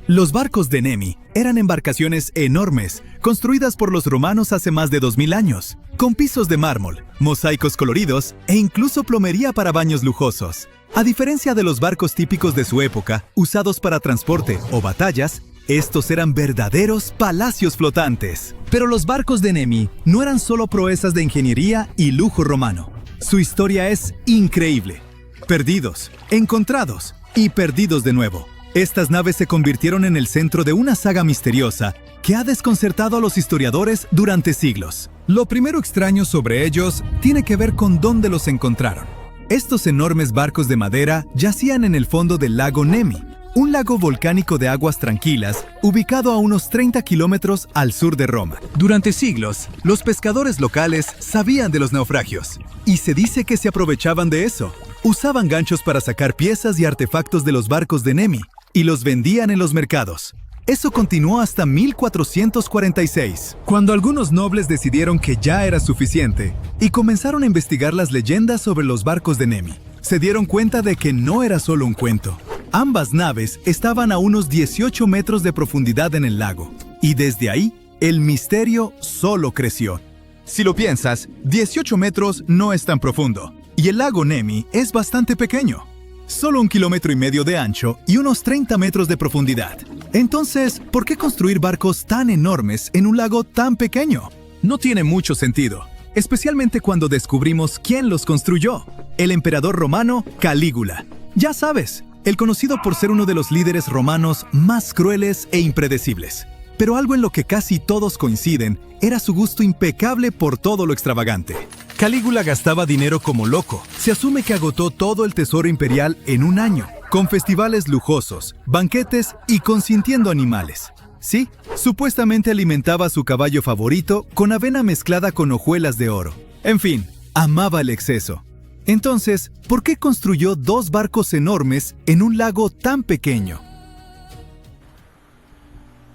Los barcos de Nemi eran embarcaciones enormes, construidas por los romanos hace más de 2000 años, con pisos de mármol, mosaicos coloridos e incluso plomería para baños lujosos. A diferencia de los barcos típicos de su época, usados para transporte o batallas, estos eran verdaderos palacios flotantes. Pero los barcos de Nemi no eran solo proezas de ingeniería y lujo romano. Su historia es increíble. Perdidos, encontrados y perdidos de nuevo. Estas naves se convirtieron en el centro de una saga misteriosa que ha desconcertado a los historiadores durante siglos. Lo primero extraño sobre ellos tiene que ver con dónde los encontraron. Estos enormes barcos de madera yacían en el fondo del lago Nemi, un lago volcánico de aguas tranquilas ubicado a unos 30 kilómetros al sur de Roma. Durante siglos, los pescadores locales sabían de los naufragios y se dice que se aprovechaban de eso. Usaban ganchos para sacar piezas y artefactos de los barcos de Nemi y los vendían en los mercados. Eso continuó hasta 1446, cuando algunos nobles decidieron que ya era suficiente y comenzaron a investigar las leyendas sobre los barcos de Nemi. Se dieron cuenta de que no era solo un cuento. Ambas naves estaban a unos 18 metros de profundidad en el lago, y desde ahí, el misterio solo creció. Si lo piensas, 18 metros no es tan profundo, y el lago Nemi es bastante pequeño. Solo 1,5 kilómetros de ancho y unos 30 metros de profundidad. Entonces, ¿por qué construir barcos tan enormes en un lago tan pequeño? No tiene mucho sentido, especialmente cuando descubrimos quién los construyó. El emperador romano Calígula. Ya sabes, el conocido por ser uno de los líderes romanos más crueles e impredecibles. Pero algo en lo que casi todos coinciden era su gusto impecable por todo lo extravagante. Calígula gastaba dinero como loco. Se asume que agotó todo el tesoro imperial en un año, con festivales lujosos, banquetes y consintiendo animales. Sí, supuestamente alimentaba a su caballo favorito con avena mezclada con hojuelas de oro. En fin, amaba el exceso. Entonces, ¿por qué construyó 2 barcos enormes en un lago tan pequeño?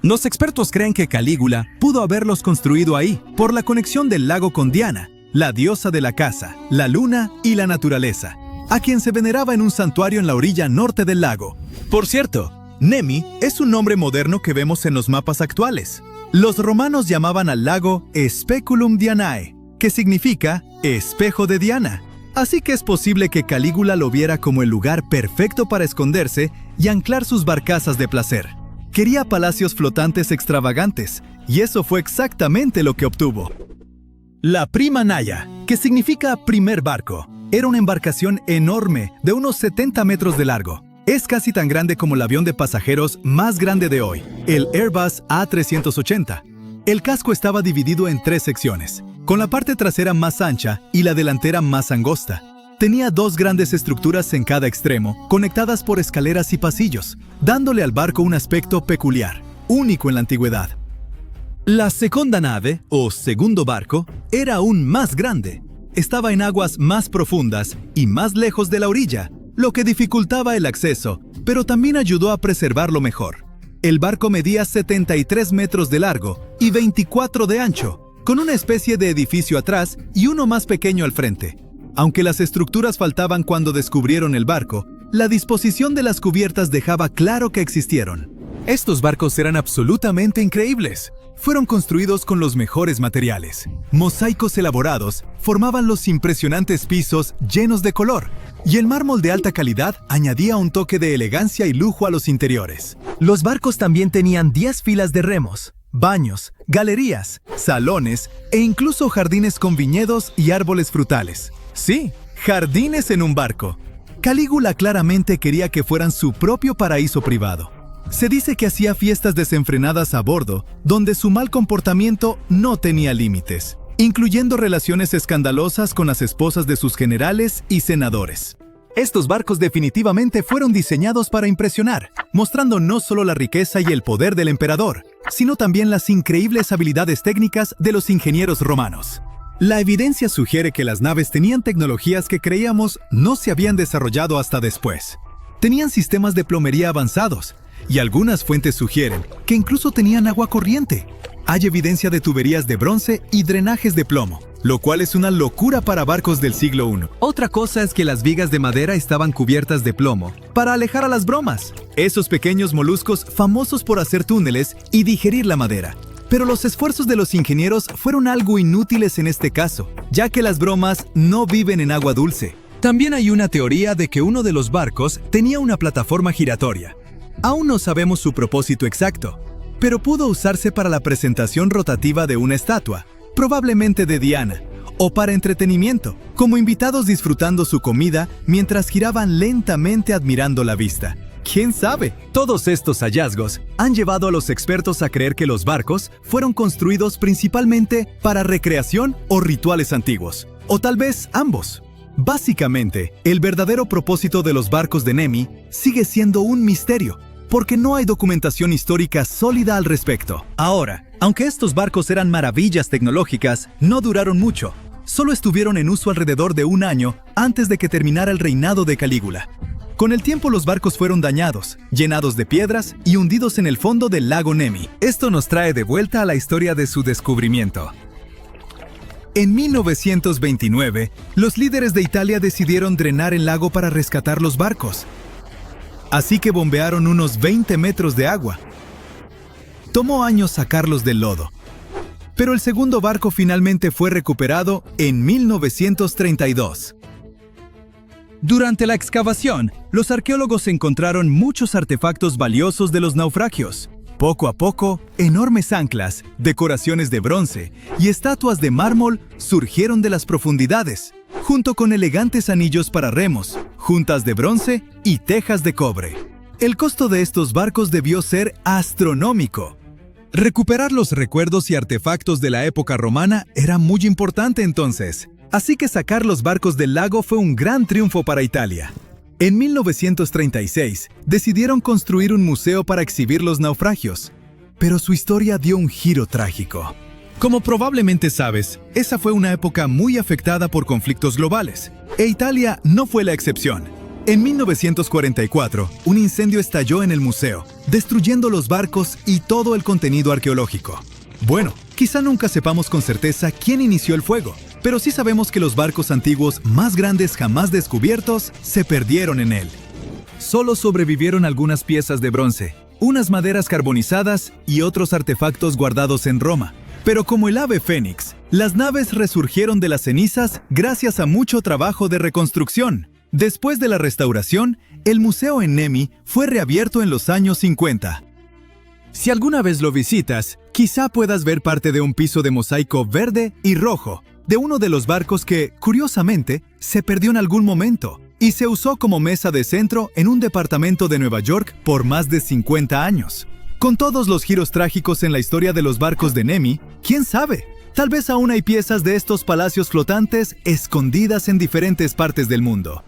Los expertos creen que Calígula pudo haberlos construido ahí por la conexión del lago con Diana, la diosa de la caza, la luna y la naturaleza, a quien se veneraba en un santuario en la orilla norte del lago. Por cierto, Nemi es un nombre moderno que vemos en los mapas actuales. Los romanos llamaban al lago Speculum Dianae, que significa espejo de Diana. Así que es posible que Calígula lo viera como el lugar perfecto para esconderse y anclar sus barcazas de placer. Quería palacios flotantes extravagantes, y eso fue exactamente lo que obtuvo. La Prima Naya, que significa primer barco, era una embarcación enorme de unos 70 metros de largo. Es casi tan grande como el avión de pasajeros más grande de hoy, el Airbus A380. El casco estaba dividido en 3 secciones, con la parte trasera más ancha y la delantera más angosta. Tenía 2 grandes estructuras en cada extremo, conectadas por escaleras y pasillos, dándole al barco un aspecto peculiar, único en la antigüedad. La segunda nave, o segundo barco, era aún más grande. Estaba en aguas más profundas y más lejos de la orilla, lo que dificultaba el acceso, pero también ayudó a preservarlo mejor. El barco medía 73 metros de largo y 24 de ancho, con una especie de edificio atrás y uno más pequeño al frente. Aunque las estructuras faltaban cuando descubrieron el barco, la disposición de las cubiertas dejaba claro que existieron. Estos barcos eran absolutamente increíbles. Fueron construidos con los mejores materiales. Mosaicos elaborados formaban los impresionantes pisos llenos de color, y el mármol de alta calidad añadía un toque de elegancia y lujo a los interiores. Los barcos también tenían 10 filas de remos, baños, galerías, salones e incluso jardines con viñedos y árboles frutales. Sí, jardines en un barco. Calígula claramente quería que fueran su propio paraíso privado. Se dice que hacía fiestas desenfrenadas a bordo, donde su mal comportamiento no tenía límites, incluyendo relaciones escandalosas con las esposas de sus generales y senadores. Estos barcos definitivamente fueron diseñados para impresionar, mostrando no solo la riqueza y el poder del emperador, sino también las increíbles habilidades técnicas de los ingenieros romanos. La evidencia sugiere que las naves tenían tecnologías que creíamos no se habían desarrollado hasta después. Tenían sistemas de plomería avanzados, y algunas fuentes sugieren que incluso tenían agua corriente. Hay evidencia de tuberías de bronce y drenajes de plomo, lo cual es una locura para barcos del siglo I. Otra cosa es que las vigas de madera estaban cubiertas de plomo para alejar a las bromas, esos pequeños moluscos famosos por hacer túneles y digerir la madera. Pero los esfuerzos de los ingenieros fueron algo inútiles en este caso, ya que las bromas no viven en agua dulce. También hay una teoría de que uno de los barcos tenía una plataforma giratoria. Aún no sabemos su propósito exacto, pero pudo usarse para la presentación rotativa de una estatua, probablemente de Diana, o para entretenimiento, como invitados disfrutando su comida mientras giraban lentamente admirando la vista. ¿Quién sabe? Todos estos hallazgos han llevado a los expertos a creer que los barcos fueron construidos principalmente para recreación o rituales antiguos, o tal vez ambos. Básicamente, el verdadero propósito de los barcos de Nemi sigue siendo un misterio, porque no hay documentación histórica sólida al respecto. Ahora, aunque estos barcos eran maravillas tecnológicas, no duraron mucho. Solo estuvieron en uso alrededor de un año antes de que terminara el reinado de Calígula. Con el tiempo los barcos fueron dañados, llenados de piedras y hundidos en el fondo del lago Nemi. Esto nos trae de vuelta a la historia de su descubrimiento. En 1929, los líderes de Italia decidieron drenar el lago para rescatar los barcos. Así que bombearon unos 20 metros de agua. Tomó años sacarlos del lodo, pero el segundo barco finalmente fue recuperado en 1932. Durante la excavación, los arqueólogos encontraron muchos artefactos valiosos de los naufragios. Poco a poco, enormes anclas, decoraciones de bronce y estatuas de mármol surgieron de las profundidades, junto con elegantes anillos para remos, juntas de bronce y tejas de cobre. El costo de estos barcos debió ser astronómico. Recuperar los recuerdos y artefactos de la época romana era muy importante entonces, así que sacar los barcos del lago fue un gran triunfo para Italia. En 1936, decidieron construir un museo para exhibir los naufragios, pero su historia dio un giro trágico. Como probablemente sabes, esa fue una época muy afectada por conflictos globales, e Italia no fue la excepción. En 1944, un incendio estalló en el museo, destruyendo los barcos y todo el contenido arqueológico. Bueno, quizá nunca sepamos con certeza quién inició el fuego, pero sí sabemos que los barcos antiguos más grandes jamás descubiertos se perdieron en él. Solo sobrevivieron algunas piezas de bronce, unas maderas carbonizadas y otros artefactos guardados en Roma. Pero como el ave fénix, las naves resurgieron de las cenizas gracias a mucho trabajo de reconstrucción. Después de la restauración, el museo en Nemi fue reabierto en los años 50. Si alguna vez lo visitas, quizá puedas ver parte de un piso de mosaico verde y rojo, de uno de los barcos que, curiosamente, se perdió en algún momento y se usó como mesa de centro en un departamento de Nueva York por más de 50 años. Con todos los giros trágicos en la historia de los barcos de Nemi, ¿quién sabe? Tal vez aún hay piezas de estos palacios flotantes escondidas en diferentes partes del mundo.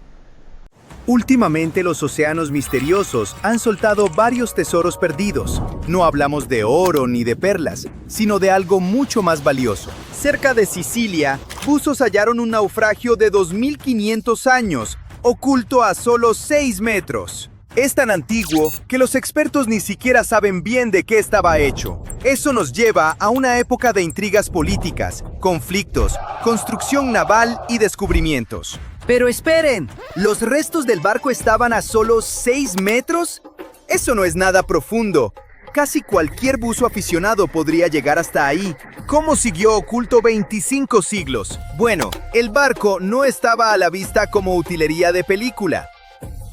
Últimamente los océanos misteriosos han soltado varios tesoros perdidos. No hablamos de oro ni de perlas, sino de algo mucho más valioso. Cerca de Sicilia, buzos hallaron un naufragio de 2500 años, oculto a solo 6 metros. Es tan antiguo que los expertos ni siquiera saben bien de qué estaba hecho. Eso nos lleva a una época de intrigas políticas, conflictos, construcción naval y descubrimientos. Pero esperen, ¿los restos del barco estaban a solo 6 metros? Eso no es nada profundo. Casi cualquier buzo aficionado podría llegar hasta ahí. ¿Cómo siguió oculto 25 siglos? Bueno, el barco no estaba a la vista como utilería de película.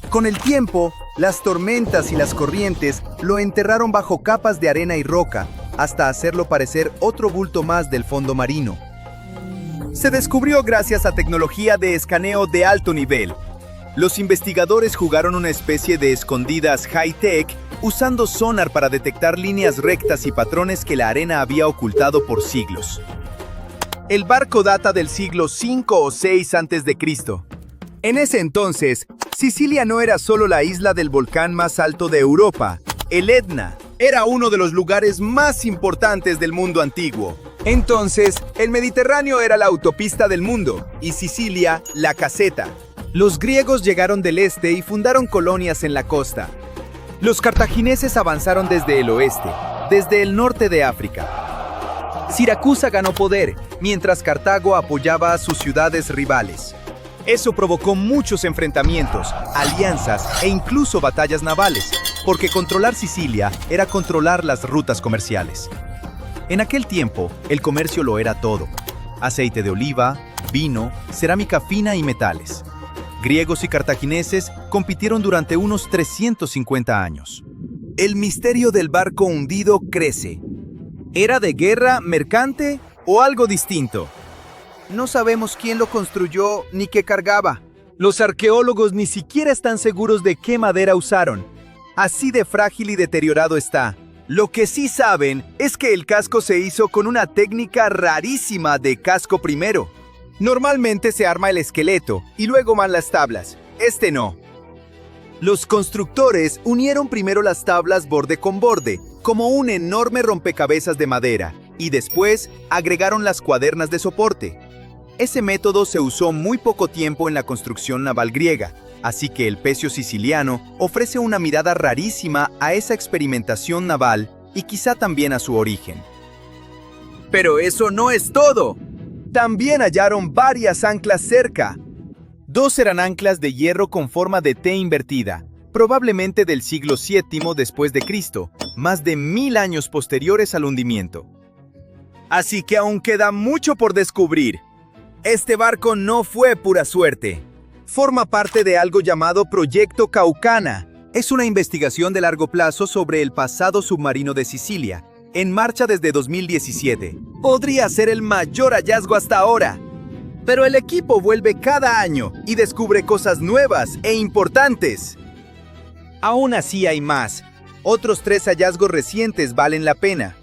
Con el tiempo, las tormentas y las corrientes lo enterraron bajo capas de arena y roca, hasta hacerlo parecer otro bulto más del fondo marino. Se descubrió gracias a tecnología de escaneo de alto nivel. Los investigadores jugaron una especie de escondidas high-tech usando sonar para detectar líneas rectas y patrones que la arena había ocultado por siglos. El barco data del siglo V o VI a.C. En ese entonces, Sicilia no era solo la isla del volcán más alto de Europa. El Etna era uno de los lugares más importantes del mundo antiguo. Entonces, el Mediterráneo era la autopista del mundo y Sicilia la caseta. Los griegos llegaron del este y fundaron colonias en la costa. Los cartagineses avanzaron desde el oeste, desde el norte de África. Siracusa ganó poder, mientras Cartago apoyaba a sus ciudades rivales. Eso provocó muchos enfrentamientos, alianzas e incluso batallas navales, porque controlar Sicilia era controlar las rutas comerciales. En aquel tiempo, el comercio lo era todo: aceite de oliva, vino, cerámica fina y metales. Griegos y cartagineses compitieron durante unos 350 años. El misterio del barco hundido crece. ¿Era de guerra, mercante o algo distinto? No sabemos quién lo construyó ni qué cargaba. Los arqueólogos ni siquiera están seguros de qué madera usaron. Así de frágil y deteriorado está. Lo que sí saben es que el casco se hizo con una técnica rarísima de casco primero. Normalmente se arma el esqueleto y luego van las tablas. Este no. Los constructores unieron primero las tablas borde con borde, como un enorme rompecabezas de madera, y después agregaron las cuadernas de soporte. Ese método se usó muy poco tiempo en la construcción naval griega, así que el pecio siciliano ofrece una mirada rarísima a esa experimentación naval y quizá también a su origen. Pero eso no es todo. También hallaron varias anclas cerca. 2 eran anclas de hierro con forma de T invertida, probablemente del siglo VII después de Cristo, más de 1000 años posteriores al hundimiento. Así que aún queda mucho por descubrir. Este barco no fue pura suerte. Forma parte de algo llamado Proyecto Caucana. Es una investigación de largo plazo sobre el pasado submarino de Sicilia, en marcha desde 2017. Podría ser el mayor hallazgo hasta ahora. Pero el equipo vuelve cada año y descubre cosas nuevas e importantes. Aún así hay más. Otros 3 hallazgos recientes valen la pena.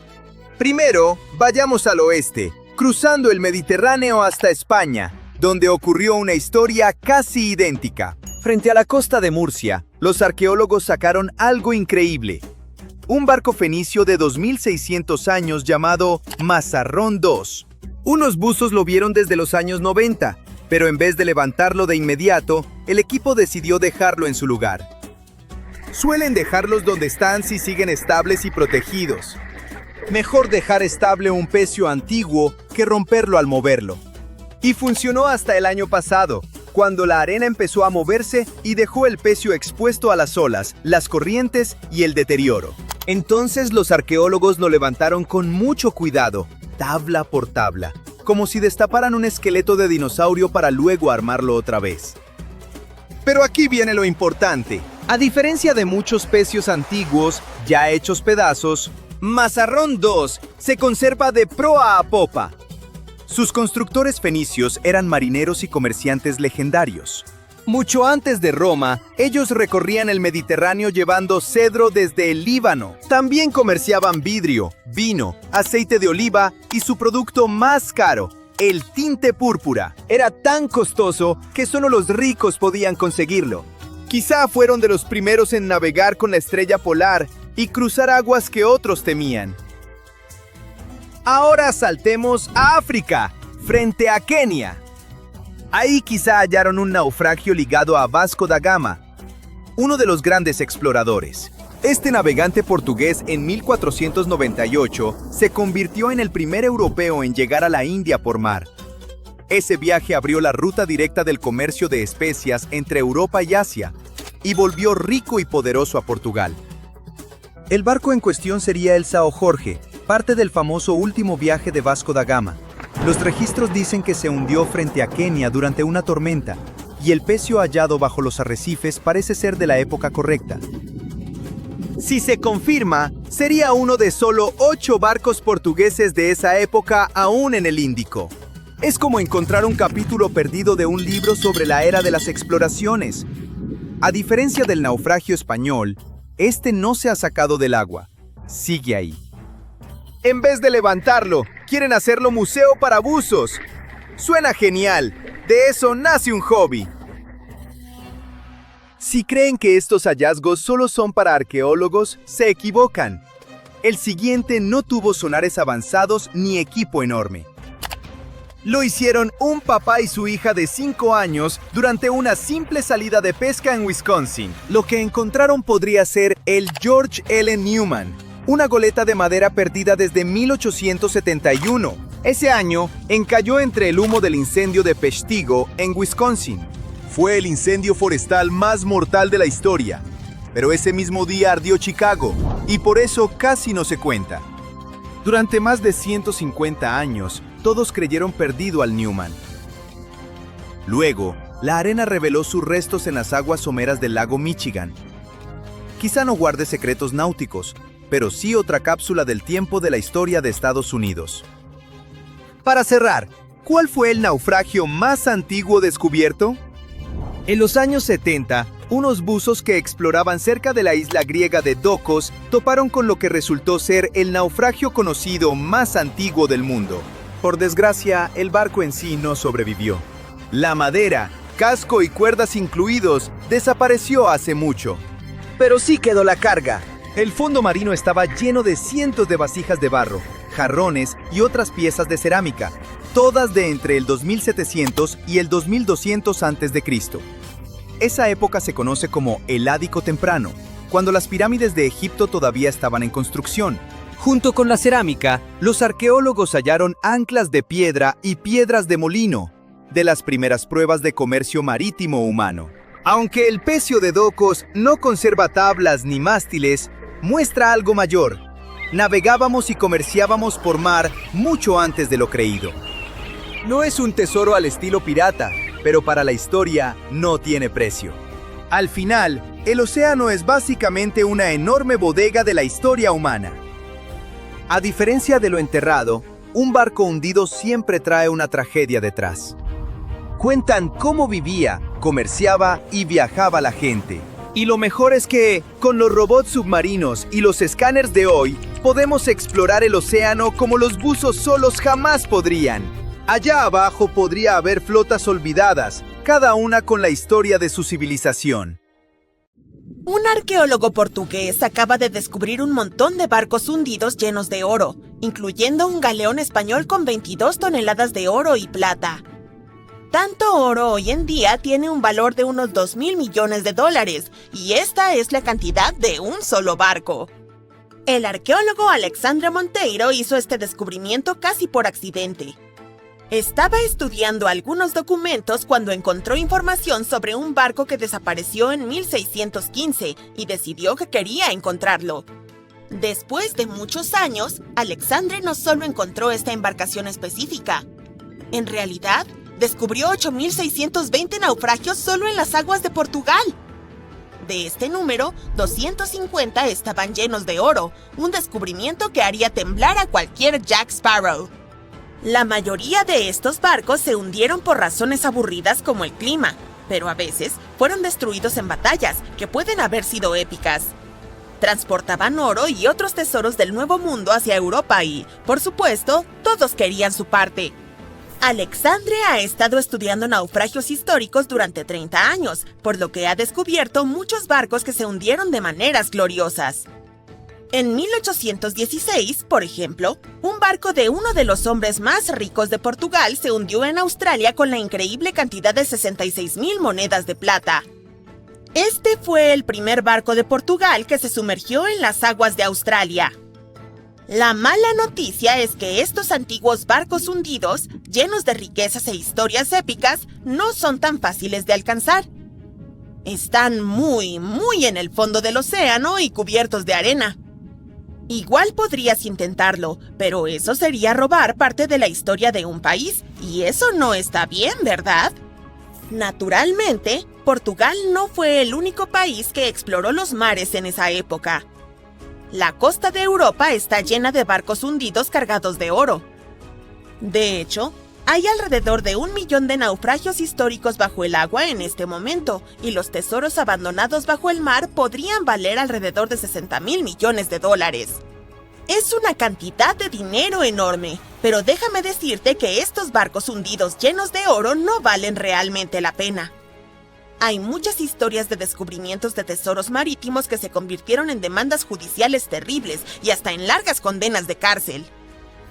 Primero, vayamos al oeste, cruzando el Mediterráneo hasta España, donde ocurrió una historia casi idéntica. Frente a la costa de Murcia, los arqueólogos sacaron algo increíble. Un barco fenicio de 2600 años llamado Mazarrón II. Unos buzos lo vieron desde los años 90, pero en vez de levantarlo de inmediato, el equipo decidió dejarlo en su lugar. Suelen dejarlos donde están si siguen estables y protegidos. Mejor dejar estable un pecio antiguo que romperlo al moverlo. Y funcionó hasta el año pasado, cuando la arena empezó a moverse y dejó el pecio expuesto a las olas, las corrientes y el deterioro. Entonces los arqueólogos lo levantaron con mucho cuidado, tabla por tabla, como si destaparan un esqueleto de dinosaurio para luego armarlo otra vez. Pero aquí viene lo importante. A diferencia de muchos pecios antiguos, ya hechos pedazos, Mazarrón II se conserva de proa a popa. Sus constructores fenicios eran marineros y comerciantes legendarios. Mucho antes de Roma, ellos recorrían el Mediterráneo llevando cedro desde el Líbano. También comerciaban vidrio, vino, aceite de oliva y su producto más caro, el tinte púrpura. Era tan costoso que solo los ricos podían conseguirlo. Quizá fueron de los primeros en navegar con la estrella polar y cruzar aguas que otros temían. Ahora saltemos a África, frente a Kenia. Ahí quizá hallaron un naufragio ligado a Vasco da Gama, uno de los grandes exploradores. Este navegante portugués en 1498 se convirtió en el primer europeo en llegar a la India por mar. Ese viaje abrió la ruta directa del comercio de especias entre Europa y Asia y volvió rico y poderoso a Portugal. El barco en cuestión sería el São Jorge, parte del famoso último viaje de Vasco da Gama. Los registros dicen que se hundió frente a Kenia durante una tormenta, y el pecio hallado bajo los arrecifes parece ser de la época correcta. Si se confirma, sería uno de solo 8 barcos portugueses de esa época aún en el Índico. Es como encontrar un capítulo perdido de un libro sobre la era de las exploraciones. A diferencia del naufragio español, este no se ha sacado del agua. Sigue ahí. En vez de levantarlo, quieren hacerlo museo para buzos. Suena genial. De eso nace un hobby. Si creen que estos hallazgos solo son para arqueólogos, se equivocan. El siguiente no tuvo sonares avanzados ni equipo enorme. Lo hicieron un papá y su hija de 5 años durante una simple salida de pesca en Wisconsin. Lo que encontraron podría ser el George L. Newman, una goleta de madera perdida desde 1871. Ese año encalló entre el humo del incendio de Peshtigo, en Wisconsin. Fue el incendio forestal más mortal de la historia. Pero ese mismo día ardió Chicago, y por eso casi no se cuenta. Durante más de 150 años, todos creyeron perdido al Newman. Luego, la arena reveló sus restos en las aguas someras del lago Michigan. Quizá no guarde secretos náuticos, pero sí otra cápsula del tiempo de la historia de Estados Unidos. Para cerrar, ¿cuál fue el naufragio más antiguo descubierto? En los años 70, unos buzos que exploraban cerca de la isla griega de Dokos toparon con lo que resultó ser el naufragio conocido más antiguo del mundo. Por desgracia, el barco en sí no sobrevivió. La madera, casco y cuerdas incluidos, desapareció hace mucho. Pero sí quedó la carga. El fondo marino estaba lleno de cientos de vasijas de barro, jarrones y otras piezas de cerámica, todas de entre el 2700 y el 2200 a.C. Esa época se conoce como el Ádico Temprano, cuando las pirámides de Egipto todavía estaban en construcción. Junto con la cerámica, los arqueólogos hallaron anclas de piedra y piedras de molino, de las primeras pruebas de comercio marítimo humano. Aunque el pecio de Dokos no conserva tablas ni mástiles, muestra algo mayor. Navegábamos y comerciábamos por mar mucho antes de lo creído. No es un tesoro al estilo pirata, pero para la historia no tiene precio. Al final, el océano es básicamente una enorme bodega de la historia humana. A diferencia de lo enterrado, un barco hundido siempre trae una tragedia detrás. Cuentan cómo vivía, comerciaba y viajaba la gente. Y lo mejor es que, con los robots submarinos y los escáneres de hoy, podemos explorar el océano como los buzos solos jamás podrían. Allá abajo podría haber flotas olvidadas, cada una con la historia de su civilización. Un arqueólogo portugués acaba de descubrir un montón de barcos hundidos llenos de oro, incluyendo un galeón español con 22 toneladas de oro y plata. Tanto oro hoy en día tiene un valor de unos 2.000 millones de dólares, y esta es la cantidad de un solo barco. El arqueólogo Alexandre Monteiro hizo este descubrimiento casi por accidente. Estaba estudiando algunos documentos cuando encontró información sobre un barco que desapareció en 1615 y decidió que quería encontrarlo. Después de muchos años, Alexandre no solo encontró esta embarcación específica. En realidad, descubrió 8.620 naufragios solo en las aguas de Portugal. De este número, 250 estaban llenos de oro, un descubrimiento que haría temblar a cualquier Jack Sparrow. La mayoría de estos barcos se hundieron por razones aburridas como el clima, pero a veces fueron destruidos en batallas que pueden haber sido épicas. Transportaban oro y otros tesoros del Nuevo Mundo hacia Europa y, por supuesto, todos querían su parte. Alexandre ha estado estudiando naufragios históricos durante 30 años, por lo que ha descubierto muchos barcos que se hundieron de maneras gloriosas. En 1816, por ejemplo, un barco de uno de los hombres más ricos de Portugal se hundió en Australia con la increíble cantidad de 66.000 monedas de plata. Este fue el primer barco de Portugal que se sumergió en las aguas de Australia. La mala noticia es que estos antiguos barcos hundidos, llenos de riquezas e historias épicas, no son tan fáciles de alcanzar. Están muy en el fondo del océano y cubiertos de arena. Igual podrías intentarlo, pero eso sería robar parte de la historia de un país, y eso no está bien, ¿verdad? Naturalmente, Portugal no fue el único país que exploró los mares en esa época. La costa de Europa está llena de barcos hundidos cargados de oro. De hecho, hay alrededor de 1 millón de naufragios históricos bajo el agua en este momento, y los tesoros abandonados bajo el mar podrían valer alrededor de 60.000 millones de dólares. Es una cantidad de dinero enorme, pero déjame decirte que estos barcos hundidos llenos de oro no valen realmente la pena. Hay muchas historias de descubrimientos de tesoros marítimos que se convirtieron en demandas judiciales terribles y hasta en largas condenas de cárcel.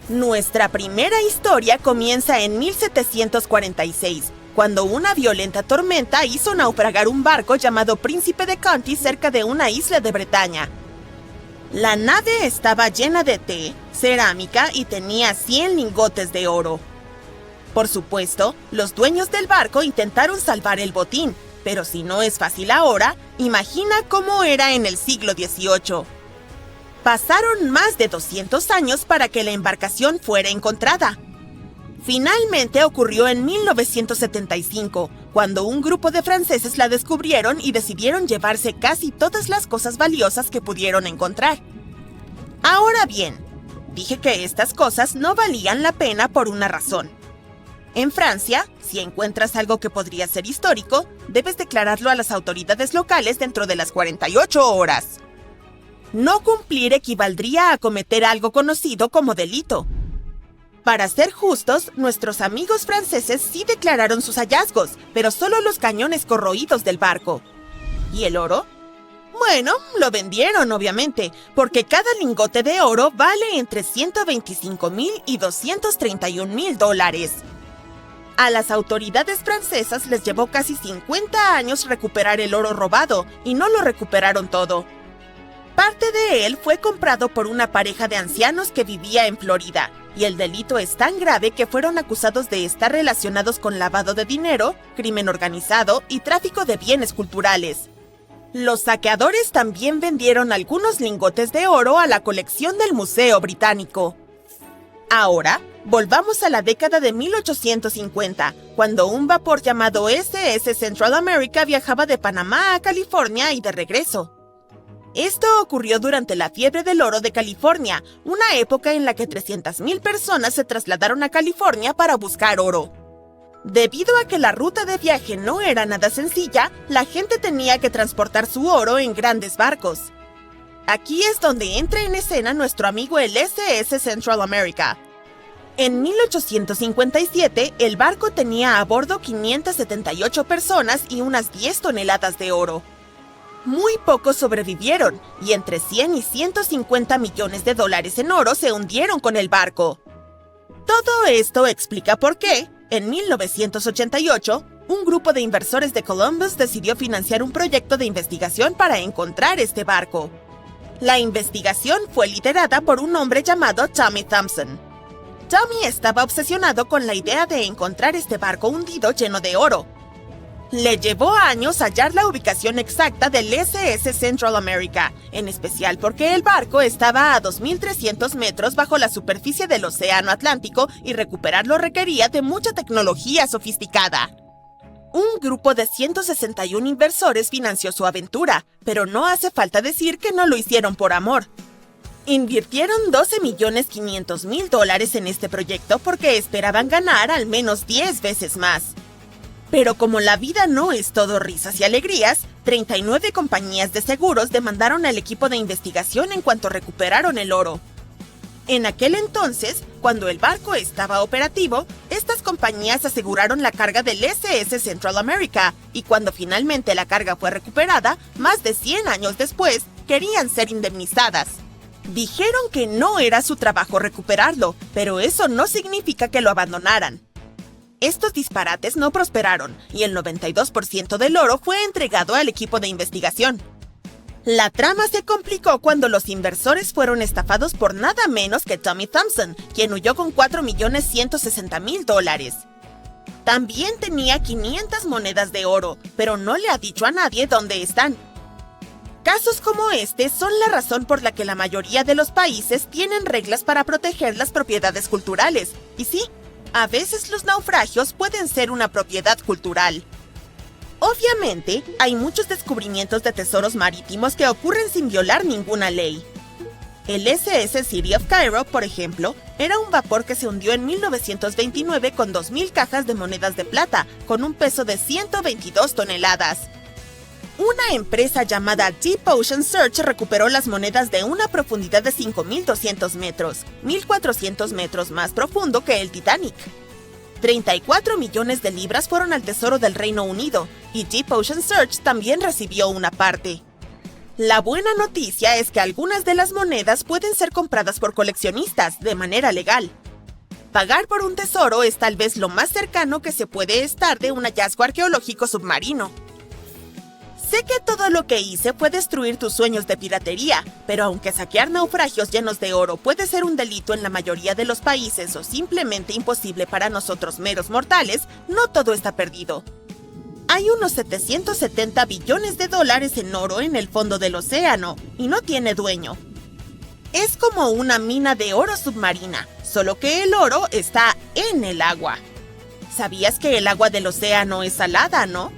Nuestra primera historia comienza en 1746, cuando una violenta tormenta hizo naufragar un barco llamado Príncipe de Conti cerca de una isla de Bretaña. La nave estaba llena de té, cerámica y tenía 100 lingotes de oro. Por supuesto, los dueños del barco intentaron salvar el botín, pero si no es fácil ahora, imagina cómo era en el siglo XVIII. Pasaron más de 200 años para que la embarcación fuera encontrada. Finalmente ocurrió en 1975, cuando un grupo de franceses la descubrieron y decidieron llevarse casi todas las cosas valiosas que pudieron encontrar. Ahora bien, dije que estas cosas no valían la pena por una razón. En Francia, si encuentras algo que podría ser histórico, debes declararlo a las autoridades locales dentro de las 48 horas. No cumplir equivaldría a cometer algo conocido como delito. Para ser justos, nuestros amigos franceses sí declararon sus hallazgos, pero solo los cañones corroídos del barco. ¿Y el oro? Bueno, lo vendieron, obviamente, porque cada lingote de oro vale entre $125,000 y $231,000. A las autoridades francesas les llevó casi 50 años recuperar el oro robado, y no lo recuperaron todo. Parte de él fue comprado por una pareja de ancianos que vivía en Florida, y el delito es tan grave que fueron acusados de estar relacionados con lavado de dinero, crimen organizado y tráfico de bienes culturales. Los saqueadores también vendieron algunos lingotes de oro a la colección del Museo Británico. Ahora, volvamos a la década de 1850, cuando un vapor llamado SS Central America viajaba de Panamá a California y de regreso. Esto ocurrió durante la fiebre del oro de California, una época en la que 300,000 personas se trasladaron a California para buscar oro. Debido a que la ruta de viaje no era nada sencilla, la gente tenía que transportar su oro en grandes barcos. Aquí es donde entra en escena nuestro amigo el SS Central America. En 1857, el barco tenía a bordo 578 personas y unas 10 toneladas de oro. Muy pocos sobrevivieron, y entre 100 y 150 millones de dólares en oro se hundieron con el barco. Todo esto explica por qué, en 1988, un grupo de inversores de Columbus decidió financiar un proyecto de investigación para encontrar este barco. La investigación fue liderada por un hombre llamado Tommy Thompson. Tommy estaba obsesionado con la idea de encontrar este barco hundido lleno de oro. Le llevó años hallar la ubicación exacta del SS Central America, en especial porque el barco estaba a 2.300 metros bajo la superficie del Océano Atlántico y recuperarlo requería de mucha tecnología sofisticada. Un grupo de 161 inversores financió su aventura, pero no hace falta decir que no lo hicieron por amor. Invirtieron $12,500,000 en este proyecto porque esperaban ganar al menos 10 veces más. Pero como la vida no es todo risas y alegrías, 39 compañías de seguros demandaron al equipo de investigación en cuanto recuperaron el oro. En aquel entonces, cuando el barco estaba operativo, estas compañías aseguraron la carga del SS Central America, y cuando finalmente la carga fue recuperada, más de 100 años después, querían ser indemnizadas. Dijeron que no era su trabajo recuperarlo, pero eso no significa que lo abandonaran. Estos disparates no prosperaron, y el 92% del oro fue entregado al equipo de investigación. La trama se complicó cuando los inversores fueron estafados por nada menos que Tommy Thompson, quien huyó con $4,160,000. También tenía 500 monedas de oro, pero no le ha dicho a nadie dónde están. Casos como este son la razón por la que la mayoría de los países tienen reglas para proteger las propiedades culturales. Y sí, a veces los naufragios pueden ser una propiedad cultural. Obviamente, hay muchos descubrimientos de tesoros marítimos que ocurren sin violar ninguna ley. El SS City of Cairo, por ejemplo, era un vapor que se hundió en 1929 con 2,000 cajas de monedas de plata, con un peso de 122 toneladas. Una empresa llamada Deep Ocean Search recuperó las monedas de una profundidad de 5,200 metros, 1,400 metros más profundo que el Titanic. 34 millones de libras fueron al Tesoro del Reino Unido, y Deep Ocean Search también recibió una parte. La buena noticia es que algunas de las monedas pueden ser compradas por coleccionistas de manera legal. Pagar por un tesoro es tal vez lo más cercano que se puede estar de un hallazgo arqueológico submarino. Sé que todo lo que hice fue destruir tus sueños de piratería, pero aunque saquear naufragios llenos de oro puede ser un delito en la mayoría de los países o simplemente imposible para nosotros meros mortales, no todo está perdido. Hay unos 770 billones de dólares en oro en el fondo del océano, y no tiene dueño. Es como una mina de oro submarina, solo que el oro está en el agua. ¿Sabías que el agua del océano es salada, no?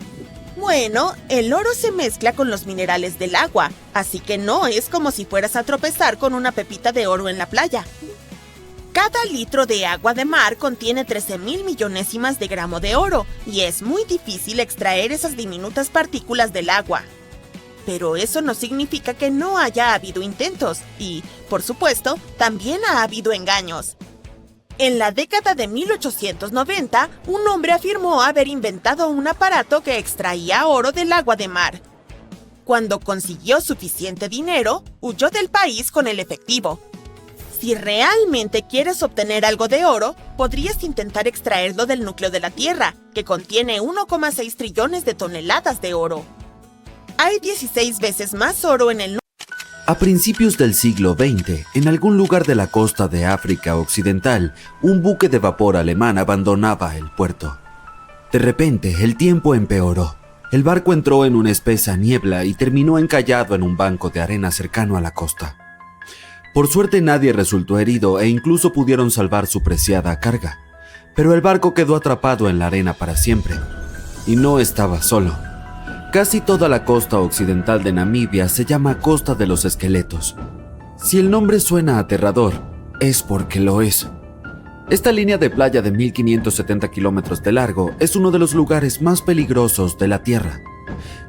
Bueno, el oro se mezcla con los minerales del agua, así que no es como si fueras a tropezar con una pepita de oro en la playa. Cada litro de agua de mar contiene 13,000 millonésimas de gramo de oro, y es muy difícil extraer esas diminutas partículas del agua. Pero eso no significa que no haya habido intentos, y, por supuesto, también ha habido engaños. En la década de 1890, un hombre afirmó haber inventado un aparato que extraía oro del agua de mar. Cuando consiguió suficiente dinero, huyó del país con el efectivo. Si realmente quieres obtener algo de oro, podrías intentar extraerlo del núcleo de la Tierra, que contiene 1,6 trillones de toneladas de oro. Hay 16 veces más oro en el núcleo. A principios del siglo XX, en algún lugar de la costa de África Occidental, un buque de vapor alemán abandonaba el puerto. De repente, el tiempo empeoró. El barco entró en una espesa niebla y terminó encallado en un banco de arena cercano a la costa. Por suerte nadie resultó herido e incluso pudieron salvar su preciada carga, pero el barco quedó atrapado en la arena para siempre. Y no estaba solo. Casi toda la costa occidental de Namibia se llama Costa de los Esqueletos. Si el nombre suena aterrador, es porque lo es. Esta línea de playa de 1570 kilómetros de largo es uno de los lugares más peligrosos de la Tierra.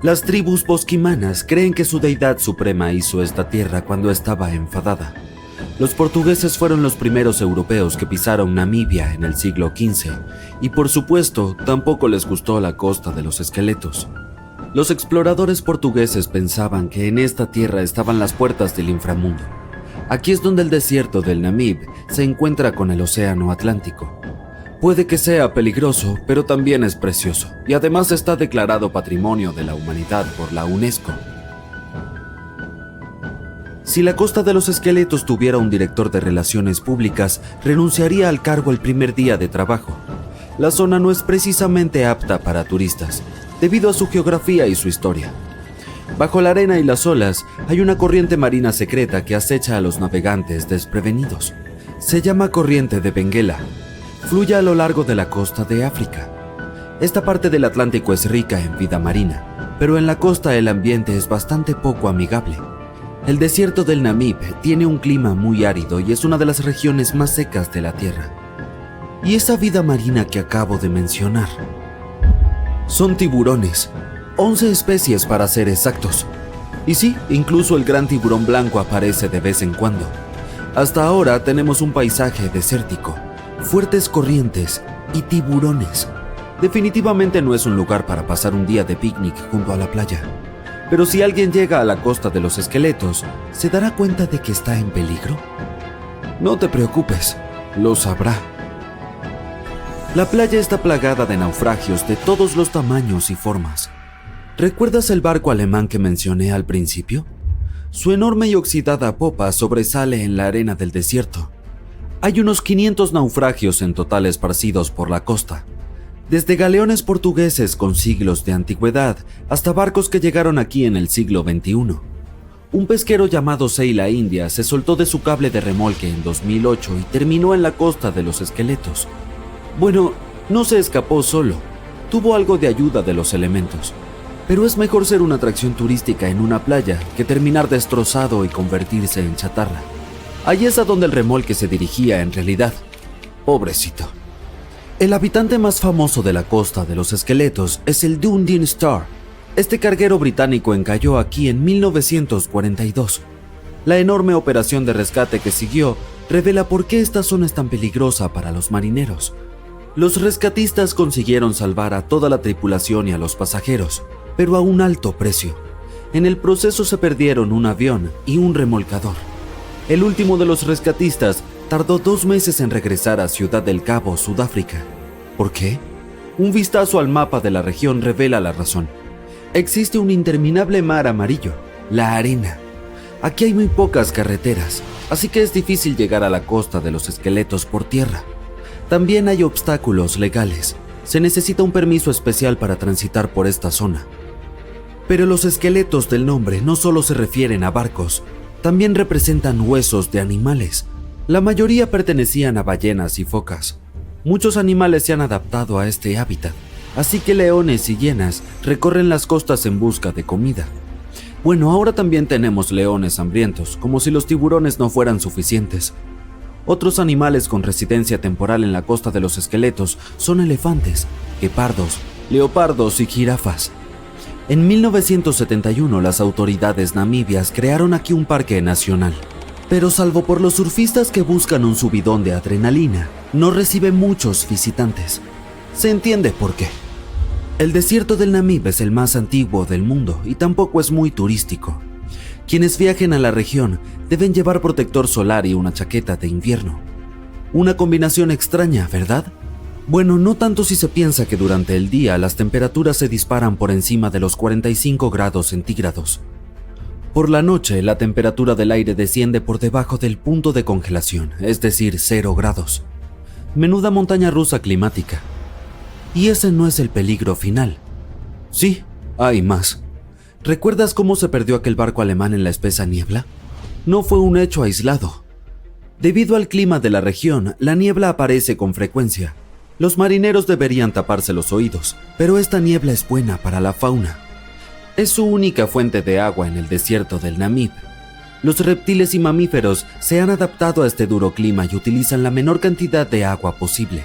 Las tribus bosquimanas creen que su deidad suprema hizo esta tierra cuando estaba enfadada. Los portugueses fueron los primeros europeos que pisaron Namibia en el siglo XV, y por supuesto tampoco les gustó la Costa de los Esqueletos. Los exploradores portugueses pensaban que en esta tierra estaban las puertas del inframundo. Aquí es donde el desierto del Namib se encuentra con el océano Atlántico. Puede que sea peligroso, pero también es precioso, y además está declarado Patrimonio de la Humanidad por la UNESCO. Si la Costa de los Esqueletos tuviera un director de relaciones públicas, renunciaría al cargo el primer día de trabajo. La zona no es precisamente apta para turistas, debido a su geografía y su historia. Bajo la arena y las olas hay una corriente marina secreta que acecha a los navegantes desprevenidos. Se llama Corriente de Benguela. Fluye a lo largo de la costa de África. Esta parte del Atlántico es rica en vida marina, pero en la costa el ambiente es bastante poco amigable. El desierto del Namib tiene un clima muy árido y es una de las regiones más secas de la Tierra. Y esa vida marina que acabo de mencionar son tiburones, 11 especies para ser exactos. Y sí, incluso el gran tiburón blanco aparece de vez en cuando. Hasta ahora tenemos un paisaje desértico, fuertes corrientes y tiburones. Definitivamente no es un lugar para pasar un día de picnic junto a la playa. Pero si alguien llega a la Costa de los Esqueletos, ¿se dará cuenta de que está en peligro? No te preocupes, lo sabrá. La playa está plagada de naufragios de todos los tamaños y formas. ¿Recuerdas el barco alemán que mencioné al principio? Su enorme y oxidada popa sobresale en la arena del desierto. Hay unos 500 naufragios en total esparcidos por la costa, desde galeones portugueses con siglos de antigüedad hasta barcos que llegaron aquí en el siglo XXI. Un pesquero llamado Seila India se soltó de su cable de remolque en 2008 y terminó en la Costa de los Esqueletos. Bueno, no se escapó solo, tuvo algo de ayuda de los elementos. Pero es mejor ser una atracción turística en una playa que terminar destrozado y convertirse en chatarra. Allí es a donde el remolque se dirigía en realidad. Pobrecito. El habitante más famoso de la Costa de los Esqueletos es el Dundee Star. Este carguero británico encalló aquí en 1942. La enorme operación de rescate que siguió revela por qué esta zona es tan peligrosa para los marineros. Los rescatistas consiguieron salvar a toda la tripulación y a los pasajeros, pero a un alto precio. En el proceso se perdieron un avión y un remolcador. El último de los rescatistas tardó 2 meses en regresar a Ciudad del Cabo, Sudáfrica. ¿Por qué? Un vistazo al mapa de la región revela la razón. Existe un interminable mar amarillo, la arena. Aquí hay muy pocas carreteras, así que es difícil llegar a la costa de los esqueletos por tierra. También hay obstáculos legales. Se necesita un permiso especial para transitar por esta zona. Pero los esqueletos del nombre no solo se refieren a barcos, también representan huesos de animales. La mayoría pertenecían a ballenas y focas. Muchos animales se han adaptado a este hábitat, así que leones y hienas recorren las costas en busca de comida. Bueno, ahora también tenemos leones hambrientos, como si los tiburones no fueran suficientes. Otros animales con residencia temporal en la costa de los esqueletos son elefantes, guepardos, leopardos y jirafas. En 1971 las autoridades namibias crearon aquí un parque nacional, pero salvo por los surfistas que buscan un subidón de adrenalina, no recibe muchos visitantes. Se entiende por qué. El desierto del Namib es el más antiguo del mundo y tampoco es muy turístico. Quienes viajen a la región deben llevar protector solar y una chaqueta de invierno. Una combinación extraña, ¿verdad? Bueno, no tanto si se piensa que durante el día las temperaturas se disparan por encima de los 45 grados centígrados. Por la noche, la temperatura del aire desciende por debajo del punto de congelación, es decir, 0 grados. Menuda montaña rusa climática. Y ese no es el peligro final. Sí, hay más. ¿Recuerdas cómo se perdió aquel barco alemán en la espesa niebla? No fue un hecho aislado. Debido al clima de la región, la niebla aparece con frecuencia. Los marineros deberían taparse los oídos, pero esta niebla es buena para la fauna. Es su única fuente de agua en el desierto del Namib. Los reptiles y mamíferos se han adaptado a este duro clima y utilizan la menor cantidad de agua posible.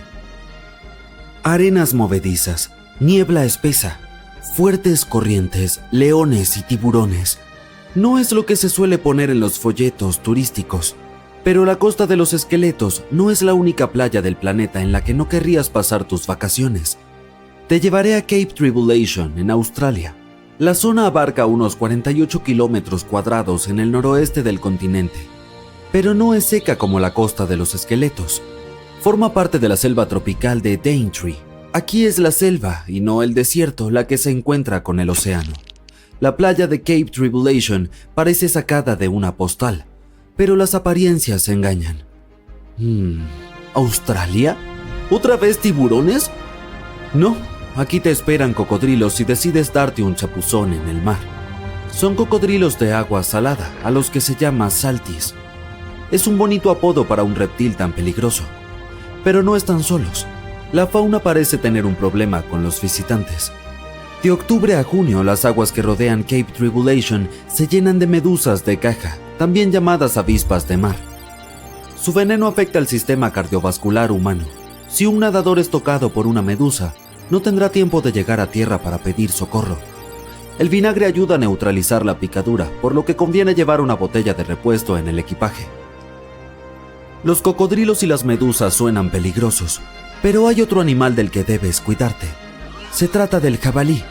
Arenas movedizas, niebla espesa, fuertes corrientes, leones y tiburones. No es lo que se suele poner en los folletos turísticos. Pero la costa de los esqueletos no es la única playa del planeta en la que no querrías pasar tus vacaciones. Te llevaré a Cape Tribulation, en Australia. La zona abarca unos 48 kilómetros cuadrados en el noroeste del continente, pero no es seca como la costa de los esqueletos. Forma parte de la selva tropical de Daintree. Aquí es la selva y no el desierto la que se encuentra con el océano. La playa de Cape Tribulation parece sacada de una postal, pero las apariencias engañan. ¿Australia? ¿Otra vez tiburones? No, aquí te esperan cocodrilos si decides darte un chapuzón en el mar. Son cocodrilos de agua salada, a los que se llama saltis. Es un bonito apodo para un reptil tan peligroso. Pero no están solos. La fauna parece tener un problema con los visitantes. De octubre a junio, las aguas que rodean Cape Tribulation se llenan de medusas de caja, también llamadas avispas de mar. Su veneno afecta al sistema cardiovascular humano. Si un nadador es tocado por una medusa, no tendrá tiempo de llegar a tierra para pedir socorro. El vinagre ayuda a neutralizar la picadura, por lo que conviene llevar una botella de repuesto en el equipaje. Los cocodrilos y las medusas suenan peligrosos, pero hay otro animal del que debes cuidarte. Se trata del jabalí.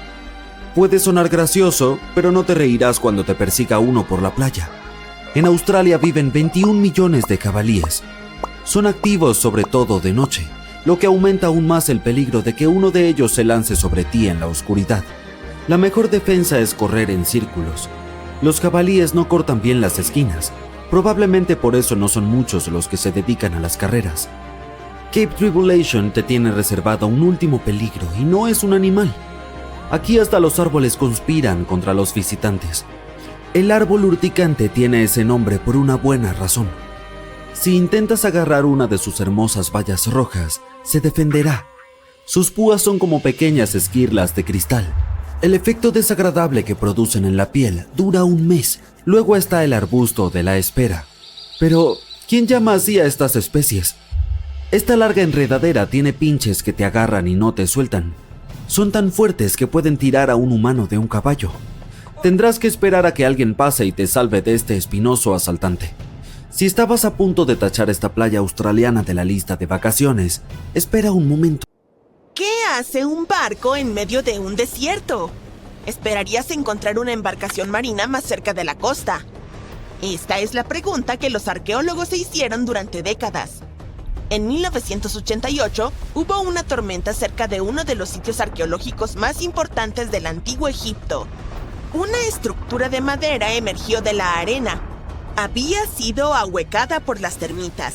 Puede sonar gracioso, pero no te reirás cuando te persiga uno por la playa. En Australia viven 21 millones de jabalíes. Son activos sobre todo de noche, lo que aumenta aún más el peligro de que uno de ellos se lance sobre ti en la oscuridad. La mejor defensa es correr en círculos. Los jabalíes no cortan bien las esquinas. Probablemente por eso no son muchos los que se dedican a las carreras. Cape Tribulation te tiene reservado un último peligro y no es un animal. Aquí hasta los árboles conspiran contra los visitantes. El árbol urticante tiene ese nombre por una buena razón. Si intentas agarrar una de sus hermosas bayas rojas, se defenderá. Sus púas son como pequeñas esquirlas de cristal. El efecto desagradable que producen en la piel dura un mes. Luego está el arbusto de la espera. Pero, ¿quién llama así a estas especies? Esta larga enredadera tiene pinches que te agarran y no te sueltan. Son tan fuertes que pueden tirar a un humano de un caballo. Tendrás que esperar a que alguien pase y te salve de este espinoso asaltante. Si estabas a punto de tachar esta playa australiana de la lista de vacaciones, espera un momento. ¿Qué hace un barco en medio de un desierto? Esperarías encontrar una embarcación marina más cerca de la costa. Esta es la pregunta que los arqueólogos se hicieron durante décadas. En 1988 hubo una tormenta cerca de uno de los sitios arqueológicos más importantes del antiguo Egipto. Una estructura de madera emergió de la arena. Había sido ahuecada por las termitas.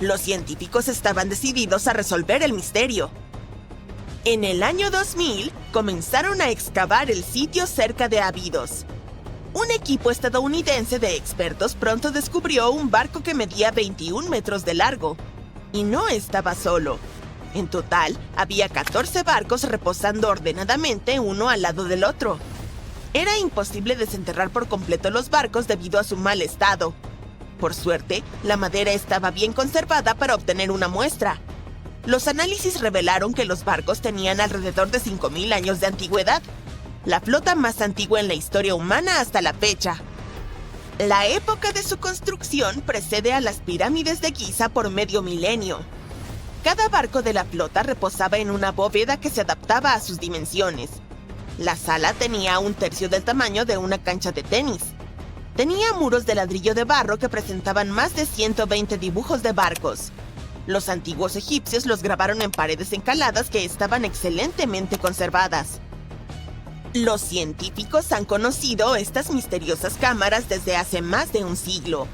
Los científicos estaban decididos a resolver el misterio. En el año 2000 comenzaron a excavar el sitio cerca de Abidos. Un equipo estadounidense de expertos pronto descubrió un barco que medía 21 metros de largo. Y no estaba solo. En total, había 14 barcos reposando ordenadamente uno al lado del otro. Era imposible desenterrar por completo los barcos debido a su mal estado. Por suerte, la madera estaba bien conservada para obtener una muestra. Los análisis revelaron que los barcos tenían alrededor de 5.000 años de antigüedad, la flota más antigua en la historia humana hasta la fecha. La época de su construcción precede a las pirámides de Giza por medio milenio. Cada barco de la flota reposaba en una bóveda que se adaptaba a sus dimensiones. La sala tenía 1/3 del tamaño de una cancha de tenis. Tenía muros de ladrillo de barro que presentaban más de 120 dibujos de barcos. Los antiguos egipcios los grabaron en paredes encaladas que estaban excelentemente conservadas. Los científicos han conocido estas misteriosas cámaras desde hace más de un siglo.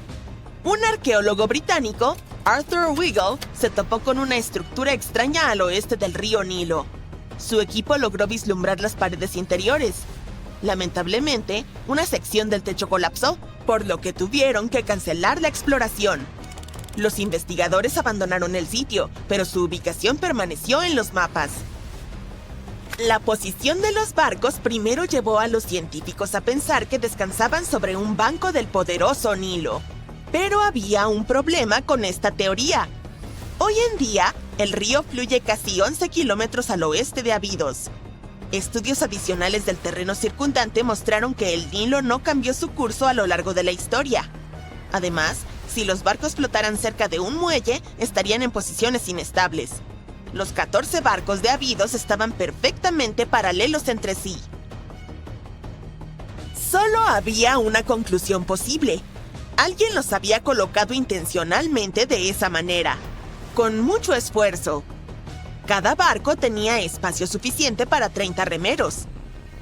Un arqueólogo británico, Arthur Wiggle, se topó con una estructura extraña al oeste del río Nilo. Su equipo logró vislumbrar las paredes interiores. Lamentablemente, una sección del techo colapsó, por lo que tuvieron que cancelar la exploración. Los investigadores abandonaron el sitio, pero su ubicación permaneció en los mapas. La posición de los barcos primero llevó a los científicos a pensar que descansaban sobre un banco del poderoso Nilo. Pero había un problema con esta teoría. Hoy en día, el río fluye casi 11 kilómetros al oeste de Abidos. Estudios adicionales del terreno circundante mostraron que el Nilo no cambió su curso a lo largo de la historia. Además, si los barcos flotaran cerca de un muelle, estarían en posiciones inestables. Los 14 barcos de Abidos estaban perfectamente paralelos entre sí. Solo había una conclusión posible. Alguien los había colocado intencionalmente de esa manera, con mucho esfuerzo. Cada barco tenía espacio suficiente para 30 remeros.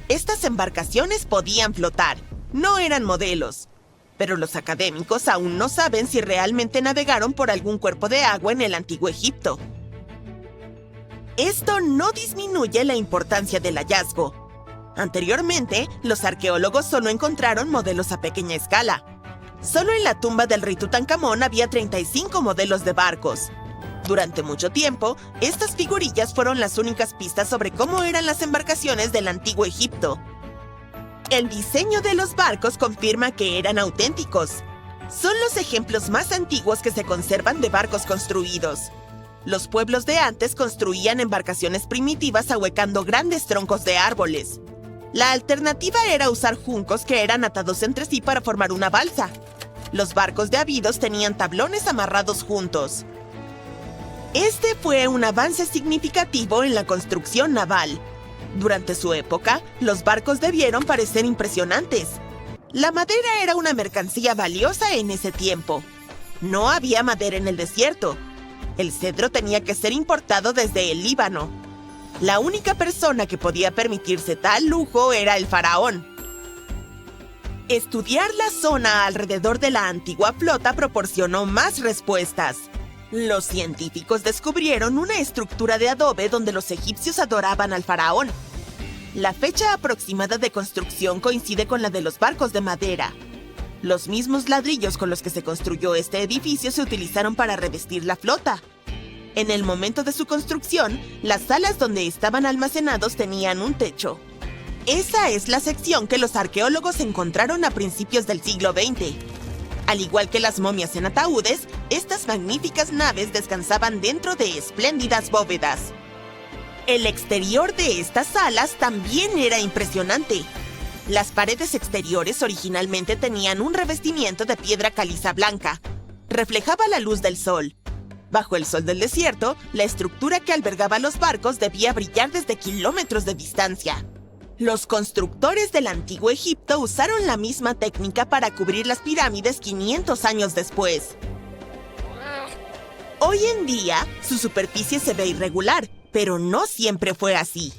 Estas embarcaciones podían flotar, no eran modelos. Pero los académicos aún no saben si realmente navegaron por algún cuerpo de agua en el antiguo Egipto. Esto no disminuye la importancia del hallazgo. Anteriormente, los arqueólogos solo encontraron modelos a pequeña escala. Solo en la tumba del rey Tutankamón había 35 modelos de barcos. Durante mucho tiempo, estas figurillas fueron las únicas pistas sobre cómo eran las embarcaciones del antiguo Egipto. El diseño de los barcos confirma que eran auténticos. Son los ejemplos más antiguos que se conservan de barcos construidos. Los pueblos de antes construían embarcaciones primitivas ahuecando grandes troncos de árboles. La alternativa era usar juncos que eran atados entre sí para formar una balsa. Los barcos de Abidos tenían tablones amarrados juntos. Este fue un avance significativo en la construcción naval. Durante su época, los barcos debieron parecer impresionantes. La madera era una mercancía valiosa en ese tiempo. No había madera en el desierto. El cedro tenía que ser importado desde el Líbano. La única persona que podía permitirse tal lujo era el faraón. Estudiar la zona alrededor de la antigua flota proporcionó más respuestas. Los científicos descubrieron una estructura de adobe donde los egipcios adoraban al faraón. La fecha aproximada de construcción coincide con la de los barcos de madera. Los mismos ladrillos con los que se construyó este edificio se utilizaron para revestir la flota. En el momento de su construcción, las salas donde estaban almacenados tenían un techo. Esa es la sección que los arqueólogos encontraron a principios del siglo XX. Al igual que las momias en ataúdes, estas magníficas naves descansaban dentro de espléndidas bóvedas. El exterior de estas salas también era impresionante. Las paredes exteriores originalmente tenían un revestimiento de piedra caliza blanca. Reflejaba la luz del sol. Bajo el sol del desierto, la estructura que albergaba los barcos debía brillar desde kilómetros de distancia. Los constructores del antiguo Egipto usaron la misma técnica para cubrir las pirámides 500 años después. Hoy en día, su superficie se ve irregular, pero no siempre fue así.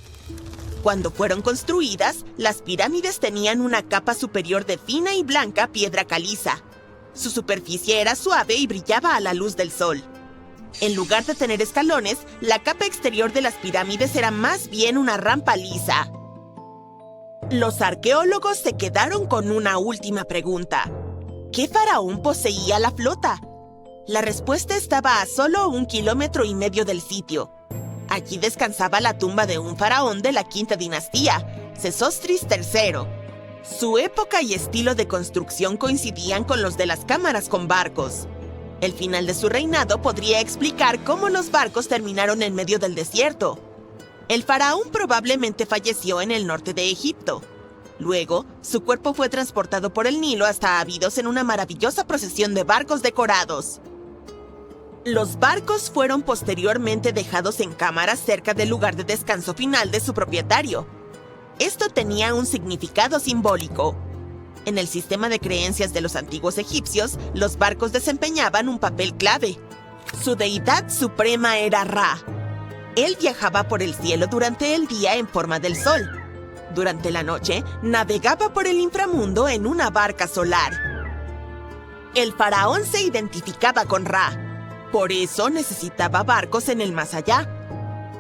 Cuando fueron construidas, las pirámides tenían una capa superior de fina y blanca piedra caliza. Su superficie era suave y brillaba a la luz del sol. En lugar de tener escalones, la capa exterior de las pirámides era más bien una rampa lisa. Los arqueólogos se quedaron con una última pregunta. ¿Qué faraón poseía la flota? La respuesta estaba a solo 1,5 kilómetros del sitio. Allí descansaba la tumba de un faraón de la quinta dinastía, Sesostris III. Su época y estilo de construcción coincidían con los de las cámaras con barcos. El final de su reinado podría explicar cómo los barcos terminaron en medio del desierto. El faraón probablemente falleció en el norte de Egipto. Luego, su cuerpo fue transportado por el Nilo hasta Abidos en una maravillosa procesión de barcos decorados. Los barcos fueron posteriormente dejados en cámaras cerca del lugar de descanso final de su propietario. Esto tenía un significado simbólico. En el sistema de creencias de los antiguos egipcios, los barcos desempeñaban un papel clave. Su deidad suprema era Ra. Él viajaba por el cielo durante el día en forma del sol. Durante la noche, navegaba por el inframundo en una barca solar. El faraón se identificaba con Ra. Por eso necesitaba barcos en el más allá.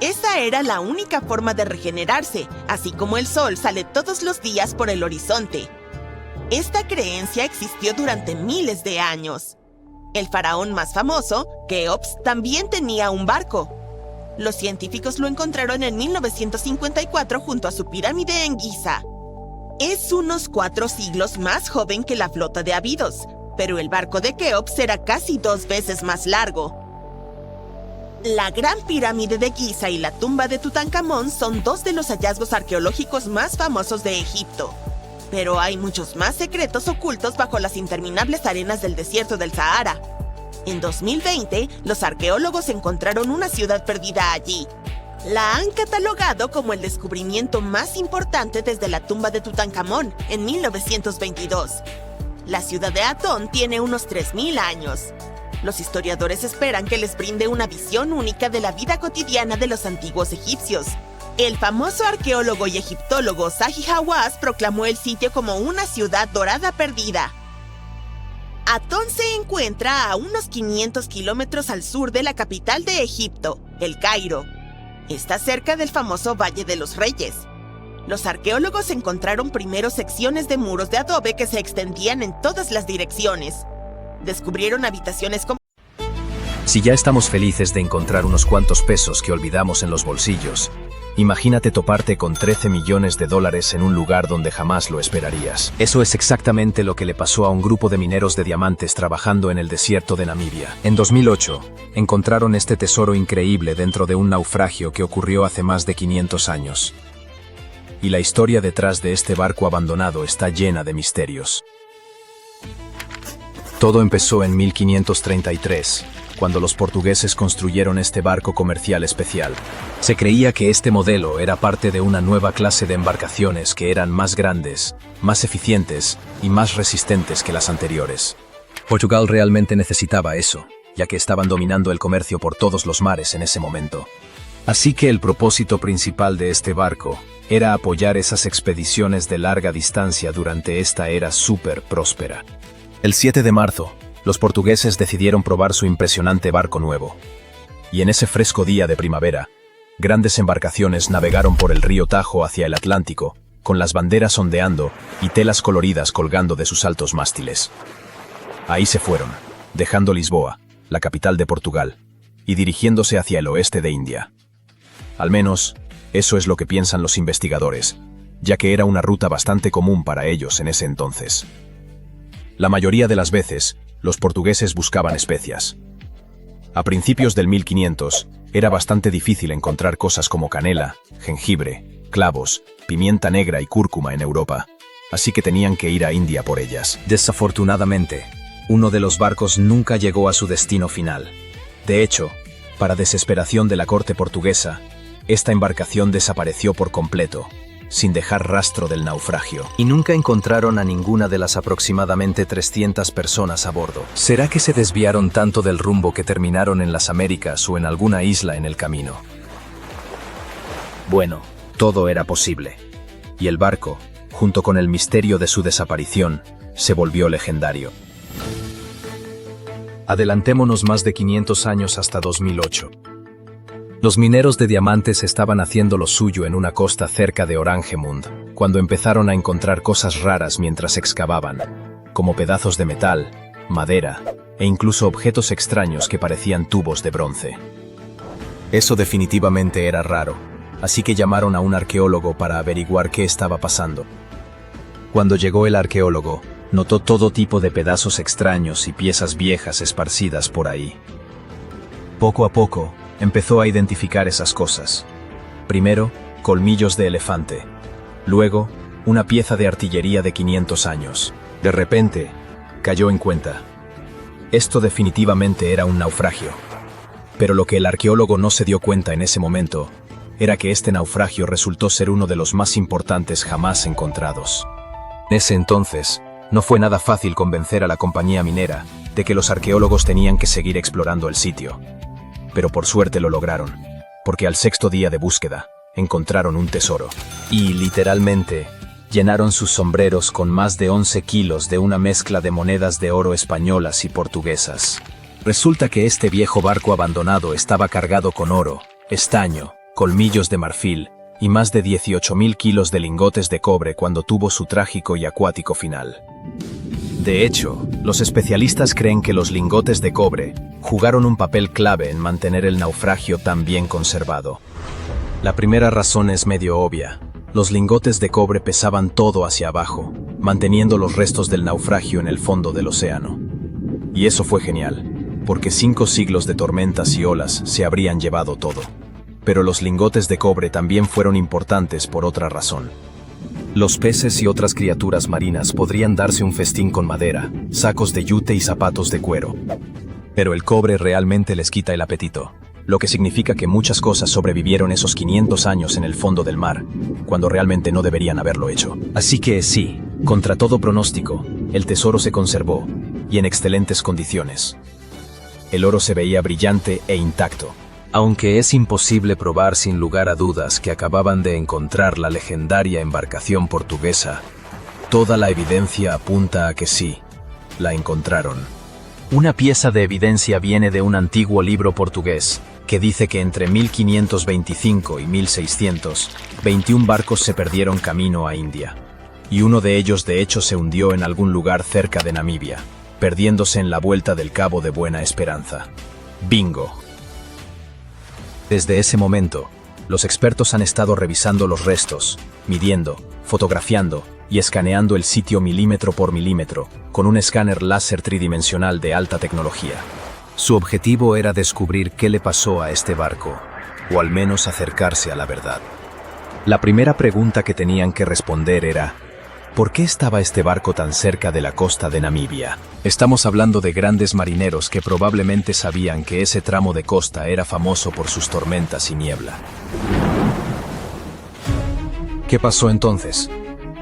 Esa era la única forma de regenerarse, así como el sol sale todos los días por el horizonte. Esta creencia existió durante miles de años. El faraón más famoso, Keops, también tenía un barco. Los científicos lo encontraron en 1954 junto a su pirámide en Giza. Es unos 4 siglos más joven que la flota de Abidos, pero el barco de Keops era casi 2 veces más largo. La Gran Pirámide de Giza y la tumba de Tutankamón son 2 de los hallazgos arqueológicos más famosos de Egipto. Pero hay muchos más secretos ocultos bajo las interminables arenas del desierto del Sahara. En 2020, los arqueólogos encontraron una ciudad perdida allí. La han catalogado como el descubrimiento más importante desde la tumba de Tutankamón en 1922. La ciudad de Atón tiene unos 3.000 años. Los historiadores esperan que les brinde una visión única de la vida cotidiana de los antiguos egipcios. El famoso arqueólogo y egiptólogo Zahi Hawass proclamó el sitio como una ciudad dorada perdida. Atón se encuentra a unos 500 kilómetros al sur de la capital de Egipto, El Cairo. Está cerca del famoso Valle de los Reyes. Los arqueólogos encontraron primero secciones de muros de adobe que se extendían en todas las direcciones. Descubrieron habitaciones con... Si ya estamos felices de encontrar unos cuantos pesos que olvidamos en los bolsillos, imagínate toparte con $13 millones en un lugar donde jamás lo esperarías. Eso es exactamente lo que le pasó a un grupo de mineros de diamantes trabajando en el desierto de Namibia. En 2008, encontraron este tesoro increíble dentro de un naufragio que ocurrió hace más de 500 años. Y la historia detrás de este barco abandonado está llena de misterios. Todo empezó en 1533, cuando los portugueses construyeron este barco comercial especial. Se creía que este modelo era parte de una nueva clase de embarcaciones que eran más grandes, más eficientes y más resistentes que las anteriores. Portugal realmente necesitaba eso, ya que estaban dominando el comercio por todos los mares en ese momento. Así que el propósito principal de este barco era apoyar esas expediciones de larga distancia durante esta era súper próspera. El 7 de marzo, los portugueses decidieron probar su impresionante barco nuevo. Y en ese fresco día de primavera, grandes embarcaciones navegaron por el río Tajo hacia el Atlántico, con las banderas ondeando y telas coloridas colgando de sus altos mástiles. Ahí se fueron, dejando Lisboa, la capital de Portugal, y dirigiéndose hacia el oeste de India. Al menos, eso es lo que piensan los investigadores, ya que era una ruta bastante común para ellos en ese entonces. La mayoría de las veces, los portugueses buscaban especias. A principios del 1500, era bastante difícil encontrar cosas como canela, jengibre, clavos, pimienta negra y cúrcuma en Europa, así que tenían que ir a India por ellas. Desafortunadamente, uno de los barcos nunca llegó a su destino final. De hecho, para desesperación de la corte portuguesa, esta embarcación desapareció por completo, sin dejar rastro del naufragio. Y nunca encontraron a ninguna de las aproximadamente 300 personas a bordo. ¿Será que se desviaron tanto del rumbo que terminaron en las Américas o en alguna isla en el camino? Bueno, todo era posible. Y el barco, junto con el misterio de su desaparición, se volvió legendario. Adelantémonos más de 500 años hasta 2008. Los mineros de diamantes estaban haciendo lo suyo en una costa cerca de Oranjemund, cuando empezaron a encontrar cosas raras mientras excavaban, como pedazos de metal, madera e incluso objetos extraños que parecían tubos de bronce. Eso definitivamente era raro, así que llamaron a un arqueólogo para averiguar qué estaba pasando. Cuando llegó el arqueólogo, notó todo tipo de pedazos extraños y piezas viejas esparcidas por ahí. Poco a poco, empezó a identificar esas cosas. Primero, colmillos de elefante. Luego, una pieza de artillería de 500 años. De repente, cayó en cuenta. Esto definitivamente era un naufragio. Pero lo que el arqueólogo no se dio cuenta en ese momento era que este naufragio resultó ser uno de los más importantes jamás encontrados. En ese entonces, no fue nada fácil convencer a la compañía minera de que los arqueólogos tenían que seguir explorando el sitio. Pero por suerte lo lograron, porque al 6º día de búsqueda, encontraron un tesoro. Y, literalmente, llenaron sus sombreros con más de 11 kilos de una mezcla de monedas de oro españolas y portuguesas. Resulta que este viejo barco abandonado estaba cargado con oro, estaño, colmillos de marfil y más de 18.000 kilos de lingotes de cobre cuando tuvo su trágico y acuático final. De hecho, los especialistas creen que los lingotes de cobre jugaron un papel clave en mantener el naufragio tan bien conservado. La primera razón es medio obvia. Los lingotes de cobre pesaban todo hacia abajo, manteniendo los restos del naufragio en el fondo del océano. Y eso fue genial, porque 5 siglos de tormentas y olas se habrían llevado todo. Pero los lingotes de cobre también fueron importantes por otra razón. Los peces y otras criaturas marinas podrían darse un festín con madera, sacos de yute y zapatos de cuero. Pero el cobre realmente les quita el apetito, lo que significa que muchas cosas sobrevivieron esos 500 años en el fondo del mar, cuando realmente no deberían haberlo hecho. Así que sí, contra todo pronóstico, el tesoro se conservó, y en excelentes condiciones. El oro se veía brillante e intacto. Aunque es imposible probar sin lugar a dudas que acababan de encontrar la legendaria embarcación portuguesa, toda la evidencia apunta a que sí, la encontraron. Una pieza de evidencia viene de un antiguo libro portugués que dice que entre 1525 y 1600, 21 barcos se perdieron camino a India, y uno de ellos de hecho se hundió en algún lugar cerca de Namibia, perdiéndose en la vuelta del Cabo de Buena Esperanza. ¡Bingo! Desde ese momento, los expertos han estado revisando los restos, midiendo, fotografiando y escaneando el sitio milímetro por milímetro con un escáner láser tridimensional de alta tecnología. Su objetivo era descubrir qué le pasó a este barco, o al menos acercarse a la verdad. La primera pregunta que tenían que responder era: ¿por qué estaba este barco tan cerca de la costa de Namibia? Estamos hablando de grandes marineros que probablemente sabían que ese tramo de costa era famoso por sus tormentas y niebla. ¿Qué pasó entonces?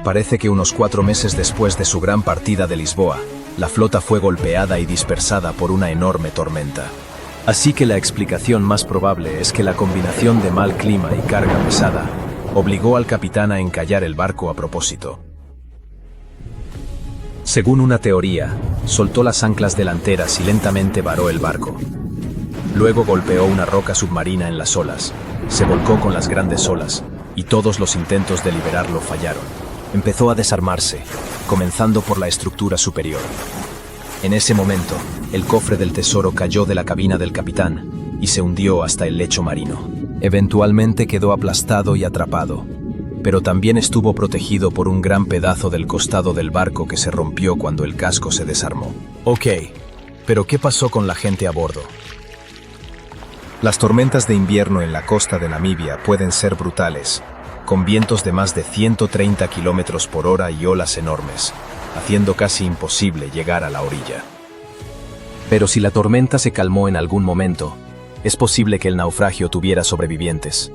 Parece que unos 4 meses después de su gran partida de Lisboa, la flota fue golpeada y dispersada por una enorme tormenta. Así que la explicación más probable es que la combinación de mal clima y carga pesada obligó al capitán a encallar el barco a propósito. Según una teoría, soltó las anclas delanteras y lentamente varó el barco. Luego golpeó una roca submarina en las olas, se volcó con las grandes olas, y todos los intentos de liberarlo fallaron. Empezó a desarmarse, comenzando por la estructura superior. En ese momento, el cofre del tesoro cayó de la cabina del capitán y se hundió hasta el lecho marino. Eventualmente quedó aplastado y atrapado, pero también estuvo protegido por un gran pedazo del costado del barco que se rompió cuando el casco se desarmó. Ok, pero ¿qué pasó con la gente a bordo? Las tormentas de invierno en la costa de Namibia pueden ser brutales, con vientos de más de 130 kilómetros por hora y olas enormes, haciendo casi imposible llegar a la orilla. Pero si la tormenta se calmó en algún momento, es posible que el naufragio tuviera sobrevivientes.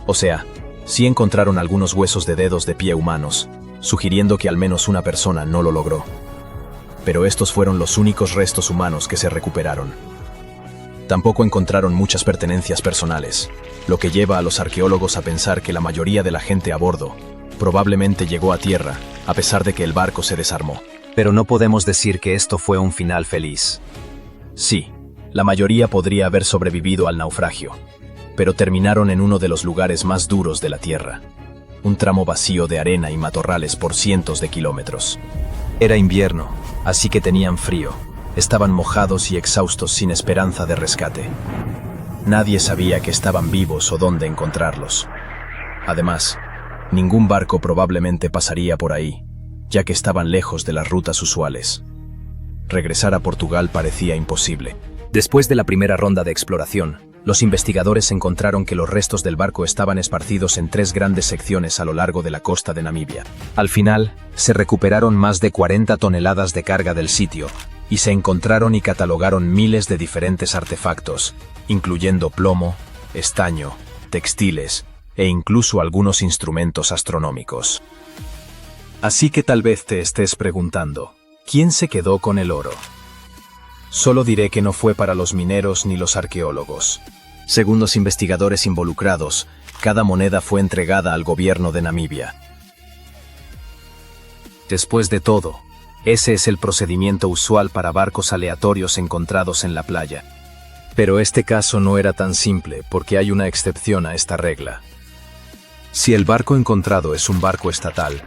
O sea, Sí encontraron algunos huesos de dedos de pie humanos, sugiriendo que al menos una persona no lo logró. Pero estos fueron los únicos restos humanos que se recuperaron. Tampoco encontraron muchas pertenencias personales, lo que lleva a los arqueólogos a pensar que la mayoría de la gente a bordo probablemente llegó a tierra, a pesar de que el barco se desarmó. Pero no podemos decir que esto fue un final feliz. Sí, la mayoría podría haber sobrevivido al naufragio, pero terminaron en uno de los lugares más duros de la Tierra, un tramo vacío de arena y matorrales por cientos de kilómetros. Era invierno, así que tenían frío. Estaban mojados y exhaustos sin esperanza de rescate. Nadie sabía que estaban vivos o dónde encontrarlos. Además, ningún barco probablemente pasaría por ahí, ya que estaban lejos de las rutas usuales. Regresar a Portugal parecía imposible. Después de la primera ronda de exploración, los investigadores encontraron que los restos del barco estaban esparcidos en 3 grandes secciones a lo largo de la costa de Namibia. Al final, se recuperaron más de 40 toneladas de carga del sitio, y se encontraron y catalogaron miles de diferentes artefactos, incluyendo plomo, estaño, textiles e incluso algunos instrumentos astronómicos. Así que tal vez te estés preguntando, ¿quién se quedó con el oro? Solo diré que no fue para los mineros ni los arqueólogos. Según los investigadores involucrados, cada moneda fue entregada al gobierno de Namibia. Después de todo, ese es el procedimiento usual para barcos aleatorios encontrados en la playa. Pero este caso no era tan simple porque hay una excepción a esta regla. Si el barco encontrado es un barco estatal,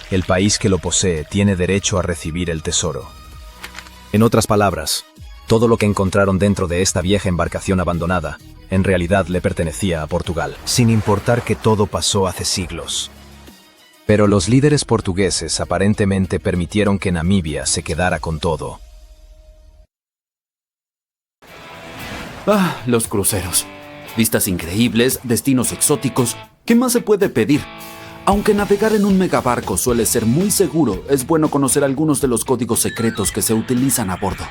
el país que lo posee tiene derecho a recibir el tesoro. En otras palabras, todo lo que encontraron dentro de esta vieja embarcación abandonada, en realidad le pertenecía a Portugal, sin importar que todo pasó hace siglos. Pero los líderes portugueses aparentemente permitieron que Namibia se quedara con todo. Los cruceros. Vistas increíbles, destinos exóticos. ¿Qué más se puede pedir? Aunque navegar en un megabarco suele ser muy seguro, es bueno conocer algunos de los códigos secretos que se utilizan a bordo.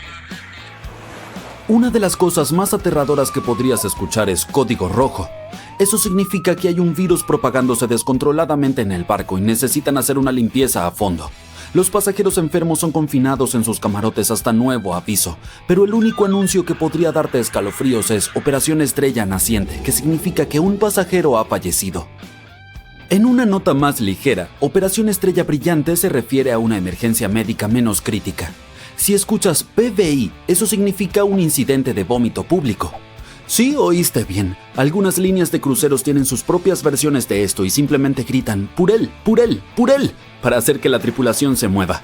Una de las cosas más aterradoras que podrías escuchar es código rojo. Eso significa que hay un virus propagándose descontroladamente en el barco y necesitan hacer una limpieza a fondo. Los pasajeros enfermos son confinados en sus camarotes hasta nuevo aviso, pero el único anuncio que podría darte escalofríos es Operación Estrella Naciente, que significa que un pasajero ha fallecido. En una nota más ligera, Operación Estrella Brillante se refiere a una emergencia médica menos crítica. Si escuchas PVI, eso significa un incidente de vómito público. Sí, oíste bien. Algunas líneas de cruceros tienen sus propias versiones de esto y simplemente gritan "Purel, Purel, Purel" para hacer que la tripulación se mueva.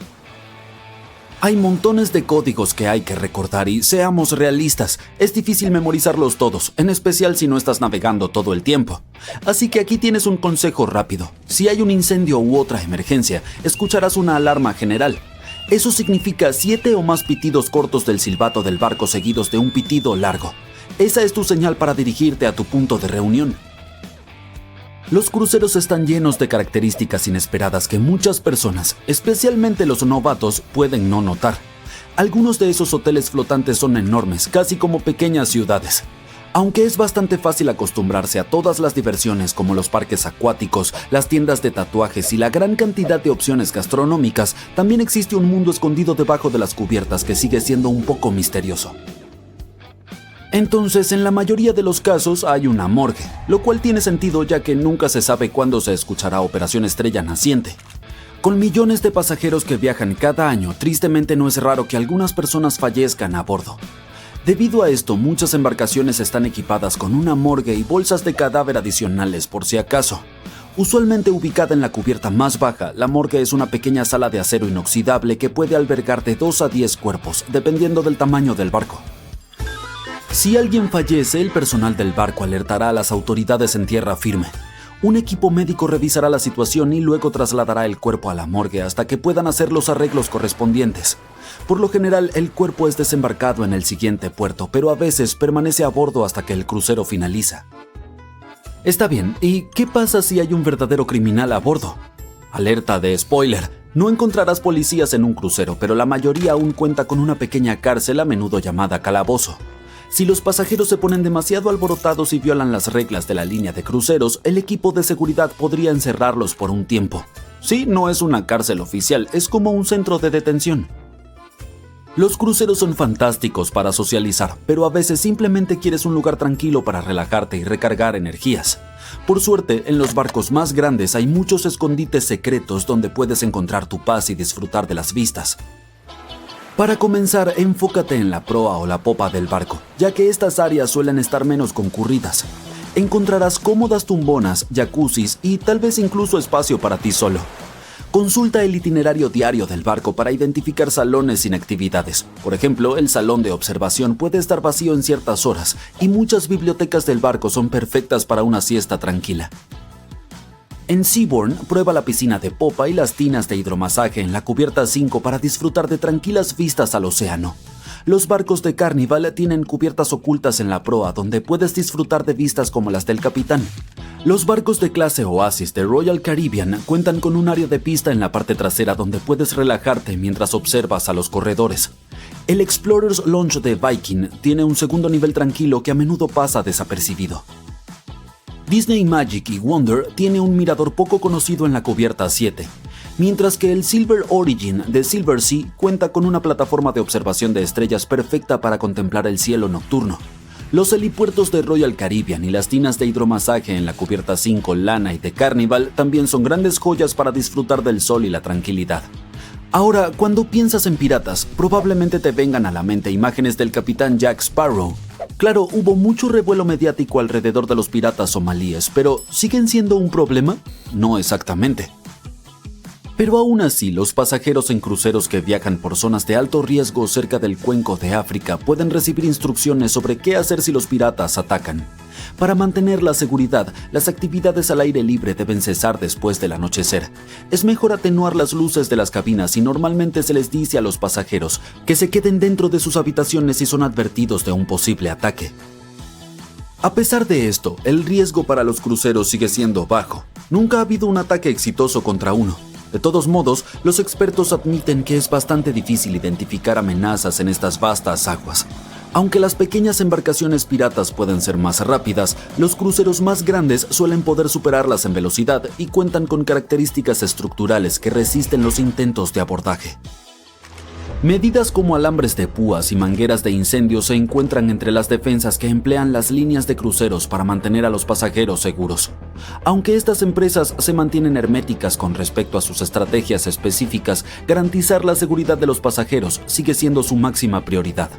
Hay montones de códigos que hay que recordar y, seamos realistas, es difícil memorizarlos todos, en especial si no estás navegando todo el tiempo. Así que aquí tienes un consejo rápido. Si hay un incendio u otra emergencia, escucharás una alarma general. Eso significa 7 o más pitidos cortos del silbato del barco seguidos de un pitido largo. Esa es tu señal para dirigirte a tu punto de reunión. Los cruceros están llenos de características inesperadas que muchas personas, especialmente los novatos, pueden no notar. Algunos de esos hoteles flotantes son enormes, casi como pequeñas ciudades. Aunque es bastante fácil acostumbrarse a todas las diversiones como los parques acuáticos, las tiendas de tatuajes y la gran cantidad de opciones gastronómicas, también existe un mundo escondido debajo de las cubiertas que sigue siendo un poco misterioso. Entonces, en la mayoría de los casos hay una morgue, lo cual tiene sentido ya que nunca se sabe cuándo se escuchará Operación Estrella Naciente. Con millones de pasajeros que viajan cada año, tristemente no es raro que algunas personas fallezcan a bordo. Debido a esto, muchas embarcaciones están equipadas con una morgue y bolsas de cadáver adicionales por si acaso. Usualmente ubicada en la cubierta más baja, la morgue es una pequeña sala de acero inoxidable que puede albergar de 2 a 10 cuerpos, dependiendo del tamaño del barco. Si alguien fallece, el personal del barco alertará a las autoridades en tierra firme. Un equipo médico revisará la situación y luego trasladará el cuerpo a la morgue hasta que puedan hacer los arreglos correspondientes. Por lo general, el cuerpo es desembarcado en el siguiente puerto, pero a veces permanece a bordo hasta que el crucero finaliza. Está bien, ¿y qué pasa si hay un verdadero criminal a bordo? Alerta de spoiler, no encontrarás policías en un crucero, pero la mayoría aún cuenta con una pequeña cárcel a menudo llamada calabozo. Si los pasajeros se ponen demasiado alborotados y violan las reglas de la línea de cruceros, el equipo de seguridad podría encerrarlos por un tiempo. Sí, no es una cárcel oficial, es como un centro de detención. Los cruceros son fantásticos para socializar, pero a veces simplemente quieres un lugar tranquilo para relajarte y recargar energías. Por suerte, en los barcos más grandes hay muchos escondites secretos donde puedes encontrar tu paz y disfrutar de las vistas. Para comenzar, enfócate en la proa o la popa del barco, ya que estas áreas suelen estar menos concurridas. Encontrarás cómodas tumbonas, jacuzzis y tal vez incluso espacio para ti solo. Consulta el itinerario diario del barco para identificar salones sin actividades. Por ejemplo, el salón de observación puede estar vacío en ciertas horas y muchas bibliotecas del barco son perfectas para una siesta tranquila. En Seabourn, prueba la piscina de popa y las tinas de hidromasaje en la cubierta 5 para disfrutar de tranquilas vistas al océano. Los barcos de Carnival tienen cubiertas ocultas en la proa donde puedes disfrutar de vistas como las del capitán. Los barcos de clase Oasis de Royal Caribbean cuentan con un área de pista en la parte trasera donde puedes relajarte mientras observas a los corredores. El Explorer's Lounge de Viking tiene un segundo nivel tranquilo que a menudo pasa desapercibido. Disney Magic y Wonder tiene un mirador poco conocido en la cubierta 7, mientras que el Silver Origin de Silversea cuenta con una plataforma de observación de estrellas perfecta para contemplar el cielo nocturno. Los helipuertos de Royal Caribbean y las tinas de hidromasaje en la cubierta 5 Lana y de Carnival también son grandes joyas para disfrutar del sol y la tranquilidad. Ahora, cuando piensas en piratas, probablemente te vengan a la mente imágenes del capitán Jack Sparrow. Claro, hubo mucho revuelo mediático alrededor de los piratas somalíes, pero ¿siguen siendo un problema? No exactamente. Pero aún así, los pasajeros en cruceros que viajan por zonas de alto riesgo cerca del cuenco de África pueden recibir instrucciones sobre qué hacer si los piratas atacan. Para mantener la seguridad, las actividades al aire libre deben cesar después del anochecer. Es mejor atenuar las luces de las cabinas y normalmente se les dice a los pasajeros que se queden dentro de sus habitaciones si son advertidos de un posible ataque. A pesar de esto, el riesgo para los cruceros sigue siendo bajo. Nunca ha habido un ataque exitoso contra uno. De todos modos, los expertos admiten que es bastante difícil identificar amenazas en estas vastas aguas. Aunque las pequeñas embarcaciones piratas pueden ser más rápidas, los cruceros más grandes suelen poder superarlas en velocidad y cuentan con características estructurales que resisten los intentos de abordaje. Medidas como alambres de púas y mangueras de incendio se encuentran entre las defensas que emplean las líneas de cruceros para mantener a los pasajeros seguros. Aunque estas empresas se mantienen herméticas con respecto a sus estrategias específicas, garantizar la seguridad de los pasajeros sigue siendo su máxima prioridad.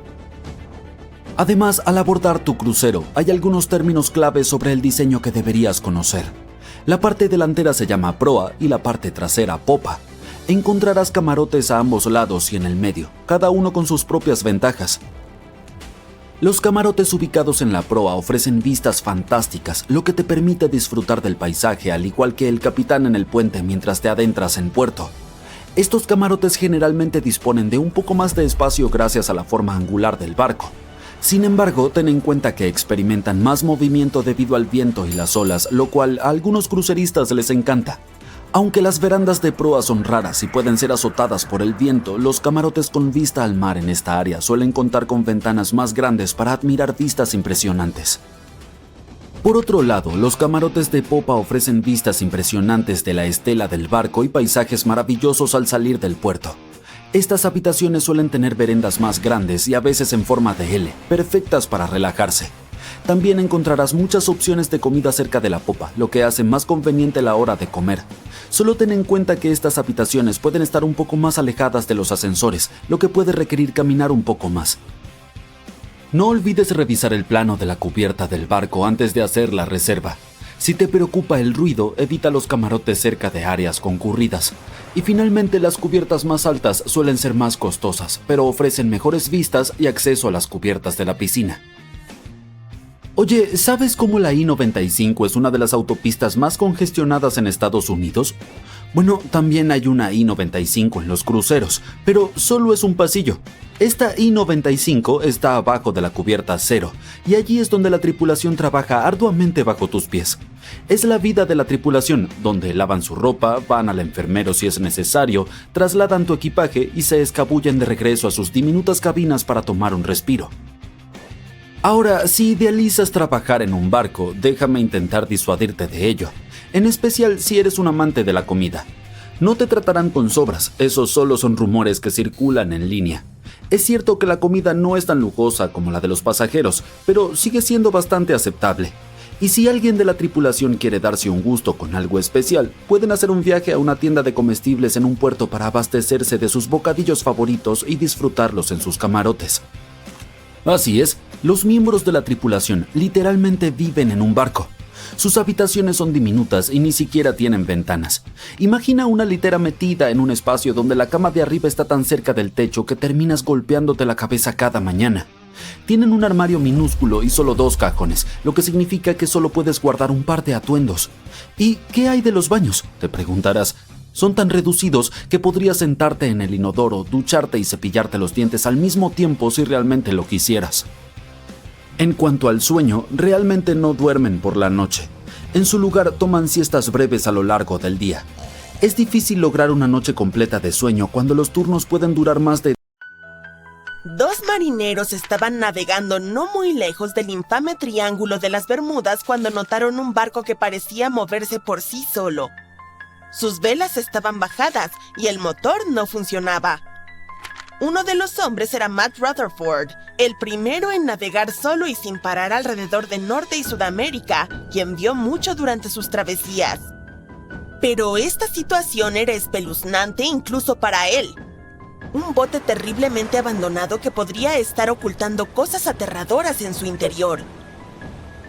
Además, al abordar tu crucero, hay algunos términos clave sobre el diseño que deberías conocer. La parte delantera se llama proa y la parte trasera popa. Encontrarás camarotes a ambos lados y en el medio, cada uno con sus propias ventajas. Los camarotes ubicados en la proa ofrecen vistas fantásticas, lo que te permite disfrutar del paisaje al igual que el capitán en el puente mientras te adentras en puerto. Estos camarotes generalmente disponen de un poco más de espacio gracias a la forma angular del barco. Sin embargo, ten en cuenta que experimentan más movimiento debido al viento y las olas, lo cual a algunos cruceristas les encanta. Aunque las verandas de proa son raras y pueden ser azotadas por el viento, los camarotes con vista al mar en esta área suelen contar con ventanas más grandes para admirar vistas impresionantes. Por otro lado, los camarotes de popa ofrecen vistas impresionantes de la estela del barco y paisajes maravillosos al salir del puerto. Estas habitaciones suelen tener verandas más grandes y a veces en forma de L, perfectas para relajarse. También encontrarás muchas opciones de comida cerca de la popa, lo que hace más conveniente la hora de comer. Solo ten en cuenta que estas habitaciones pueden estar un poco más alejadas de los ascensores, lo que puede requerir caminar un poco más. No olvides revisar el plano de la cubierta del barco antes de hacer la reserva. Si te preocupa el ruido, evita los camarotes cerca de áreas concurridas. Y finalmente, las cubiertas más altas suelen ser más costosas, pero ofrecen mejores vistas y acceso a las cubiertas de la piscina. Oye, ¿sabes cómo la I-95 es una de las autopistas más congestionadas en Estados Unidos? Bueno, también hay una I-95 en los cruceros, pero solo es un pasillo. Esta I-95 está abajo de la cubierta 0, y allí es donde la tripulación trabaja arduamente bajo tus pies. Es la vida de la tripulación, donde lavan su ropa, van al enfermero si es necesario, trasladan tu equipaje y se escabullen de regreso a sus diminutas cabinas para tomar un respiro. Ahora, si idealizas trabajar en un barco, déjame intentar disuadirte de ello, en especial si eres un amante de la comida. No te tratarán con sobras, esos solo son rumores que circulan en línea. Es cierto que la comida no es tan lujosa como la de los pasajeros, pero sigue siendo bastante aceptable. Y si alguien de la tripulación quiere darse un gusto con algo especial, pueden hacer un viaje a una tienda de comestibles en un puerto para abastecerse de sus bocadillos favoritos y disfrutarlos en sus camarotes. Así es, los miembros de la tripulación literalmente viven en un barco. Sus habitaciones son diminutas y ni siquiera tienen ventanas. Imagina una litera metida en un espacio donde la cama de arriba está tan cerca del techo que terminas golpeándote la cabeza cada mañana. Tienen un armario minúsculo y solo 2 cajones, lo que significa que solo puedes guardar un par de atuendos. ¿Y qué hay de los baños?, te preguntarás. Son tan reducidos que podrías sentarte en el inodoro, ducharte y cepillarte los dientes al mismo tiempo si realmente lo quisieras. En cuanto al sueño, realmente no duermen por la noche. En su lugar toman siestas breves a lo largo del día. Es difícil lograr una noche completa de sueño cuando los turnos pueden durar más de... 2 marineros estaban navegando no muy lejos del infame Triángulo de las Bermudas cuando notaron un barco que parecía moverse por sí solo. Sus velas estaban bajadas y el motor no funcionaba. Uno de los hombres era Matt Rutherford, el primero en navegar solo y sin parar alrededor de Norte y Sudamérica, quien vio mucho durante sus travesías. Pero esta situación era espeluznante incluso para él. Un bote terriblemente abandonado que podría estar ocultando cosas aterradoras en su interior.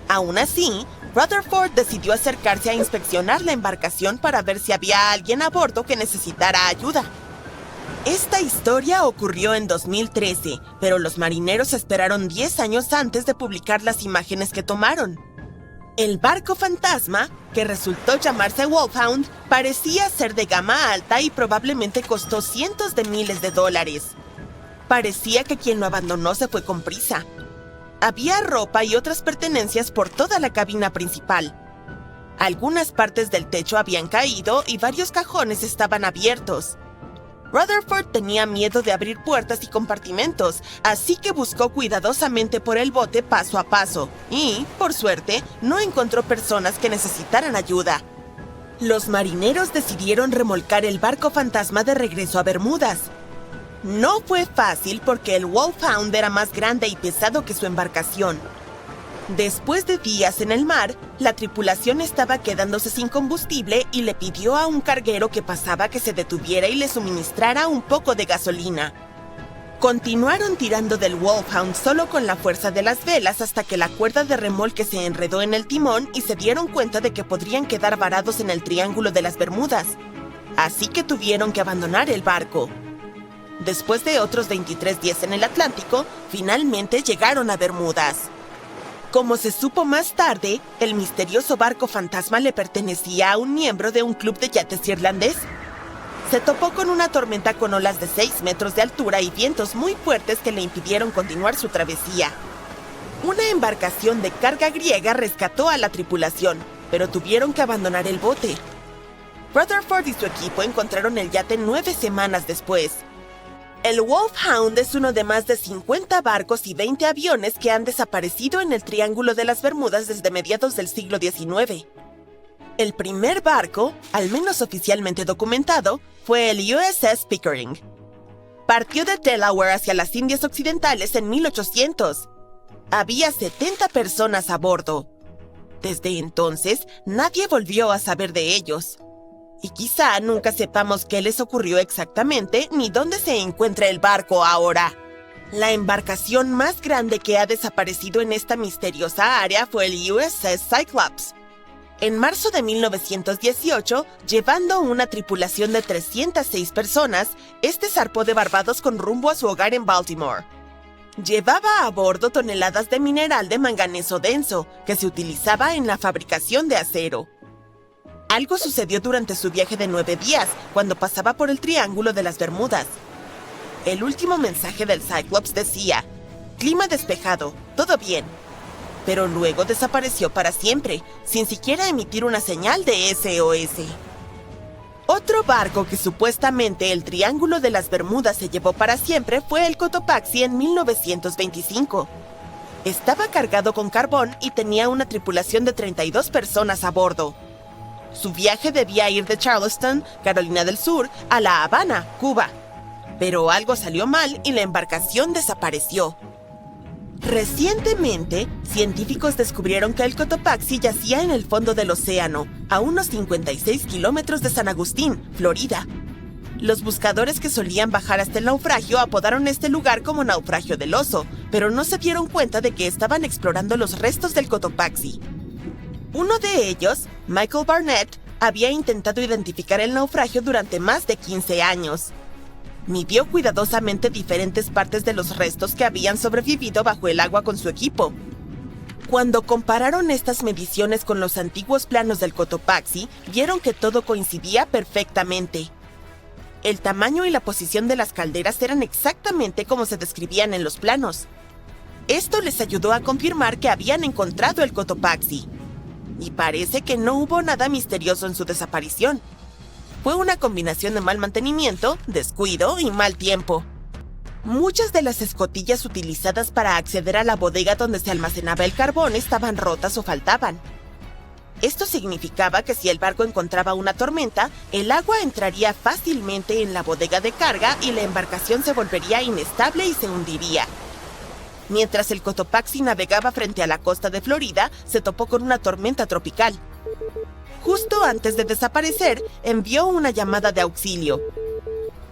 Aún así, Rutherford decidió acercarse a inspeccionar la embarcación para ver si había alguien a bordo que necesitara ayuda. Esta historia ocurrió en 2013, pero los marineros esperaron 10 años antes de publicar las imágenes que tomaron. El barco fantasma, que resultó llamarse Wolfhound, parecía ser de gama alta y probablemente costó cientos de miles de dólares. Parecía que quien lo abandonó se fue con prisa. Había ropa y otras pertenencias por toda la cabina principal. Algunas partes del techo habían caído y varios cajones estaban abiertos. Rutherford tenía miedo de abrir puertas y compartimentos, así que buscó cuidadosamente por el bote paso a paso y, por suerte, no encontró personas que necesitaran ayuda. Los marineros decidieron remolcar el barco fantasma de regreso a Bermudas. No fue fácil porque el Wolfhound era más grande y pesado que su embarcación. Después de días en el mar, la tripulación estaba quedándose sin combustible y le pidió a un carguero que pasaba que se detuviera y le suministrara un poco de gasolina. Continuaron tirando del Wolfhound solo con la fuerza de las velas hasta que la cuerda de remolque se enredó en el timón y se dieron cuenta de que podrían quedar varados en el Triángulo de las Bermudas. Así que tuvieron que abandonar el barco. Después de otros 23 días en el Atlántico, finalmente llegaron a Bermudas. Como se supo más tarde, el misterioso barco fantasma le pertenecía a un miembro de un club de yates irlandés. Se topó con una tormenta con olas de 6 metros de altura y vientos muy fuertes que le impidieron continuar su travesía. Una embarcación de carga griega rescató a la tripulación, pero tuvieron que abandonar el bote. Rutherford y su equipo encontraron el yate 9 semanas después. El Wolfhound es uno de más de 50 barcos y 20 aviones que han desaparecido en el Triángulo de las Bermudas desde mediados del siglo XIX. El primer barco, al menos oficialmente documentado, fue el USS Pickering. Partió de Delaware hacia las Indias Occidentales en 1800. Había 70 personas a bordo. Desde entonces, nadie volvió a saber de ellos. Y quizá nunca sepamos qué les ocurrió exactamente ni dónde se encuentra el barco ahora. La embarcación más grande que ha desaparecido en esta misteriosa área fue el USS Cyclops. En marzo de 1918, llevando una tripulación de 306 personas, este zarpó de Barbados con rumbo a su hogar en Baltimore. Llevaba a bordo toneladas de mineral de manganeso denso, que se utilizaba en la fabricación de acero. Algo sucedió durante su viaje de 9 días, cuando pasaba por el Triángulo de las Bermudas. El último mensaje del Cyclops decía: clima despejado, todo bien. Pero luego desapareció para siempre, sin siquiera emitir una señal de SOS. Otro barco que supuestamente el Triángulo de las Bermudas se llevó para siempre fue el Cotopaxi en 1925. Estaba cargado con carbón y tenía una tripulación de 32 personas a bordo. Su viaje debía ir de Charleston, Carolina del Sur, a La Habana, Cuba. Pero algo salió mal y la embarcación desapareció. Recientemente, científicos descubrieron que el Cotopaxi yacía en el fondo del océano, a unos 56 kilómetros de San Agustín, Florida. Los buscadores que solían bajar hasta el naufragio apodaron este lugar como Naufragio del Oso, pero no se dieron cuenta de que estaban explorando los restos del Cotopaxi. Uno de ellos, Michael Barnett, había intentado identificar el naufragio durante más de 15 años. Midió cuidadosamente diferentes partes de los restos que habían sobrevivido bajo el agua con su equipo. Cuando compararon estas mediciones con los antiguos planos del Cotopaxi, vieron que todo coincidía perfectamente. El tamaño y la posición de las calderas eran exactamente como se describían en los planos. Esto les ayudó a confirmar que habían encontrado el Cotopaxi. Y parece que no hubo nada misterioso en su desaparición. Fue una combinación de mal mantenimiento, descuido y mal tiempo. Muchas de las escotillas utilizadas para acceder a la bodega donde se almacenaba el carbón estaban rotas o faltaban. Esto significaba que si el barco encontraba una tormenta, el agua entraría fácilmente en la bodega de carga y la embarcación se volvería inestable y se hundiría. Mientras el Cotopaxi navegaba frente a la costa de Florida, se topó con una tormenta tropical. Justo antes de desaparecer, envió una llamada de auxilio.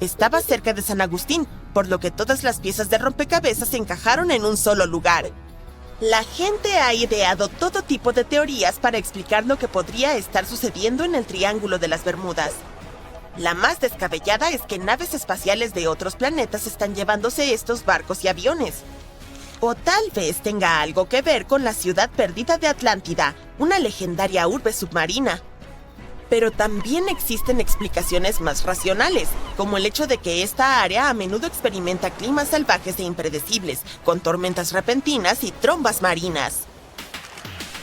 Estaba cerca de San Agustín, por lo que todas las piezas de rompecabezas se encajaron en un solo lugar. La gente ha ideado todo tipo de teorías para explicar lo que podría estar sucediendo en el Triángulo de las Bermudas. La más descabellada es que naves espaciales de otros planetas están llevándose estos barcos y aviones. O tal vez tenga algo que ver con la ciudad perdida de Atlántida, una legendaria urbe submarina. Pero también existen explicaciones más racionales, como el hecho de que esta área a menudo experimenta climas salvajes e impredecibles, con tormentas repentinas y trombas marinas.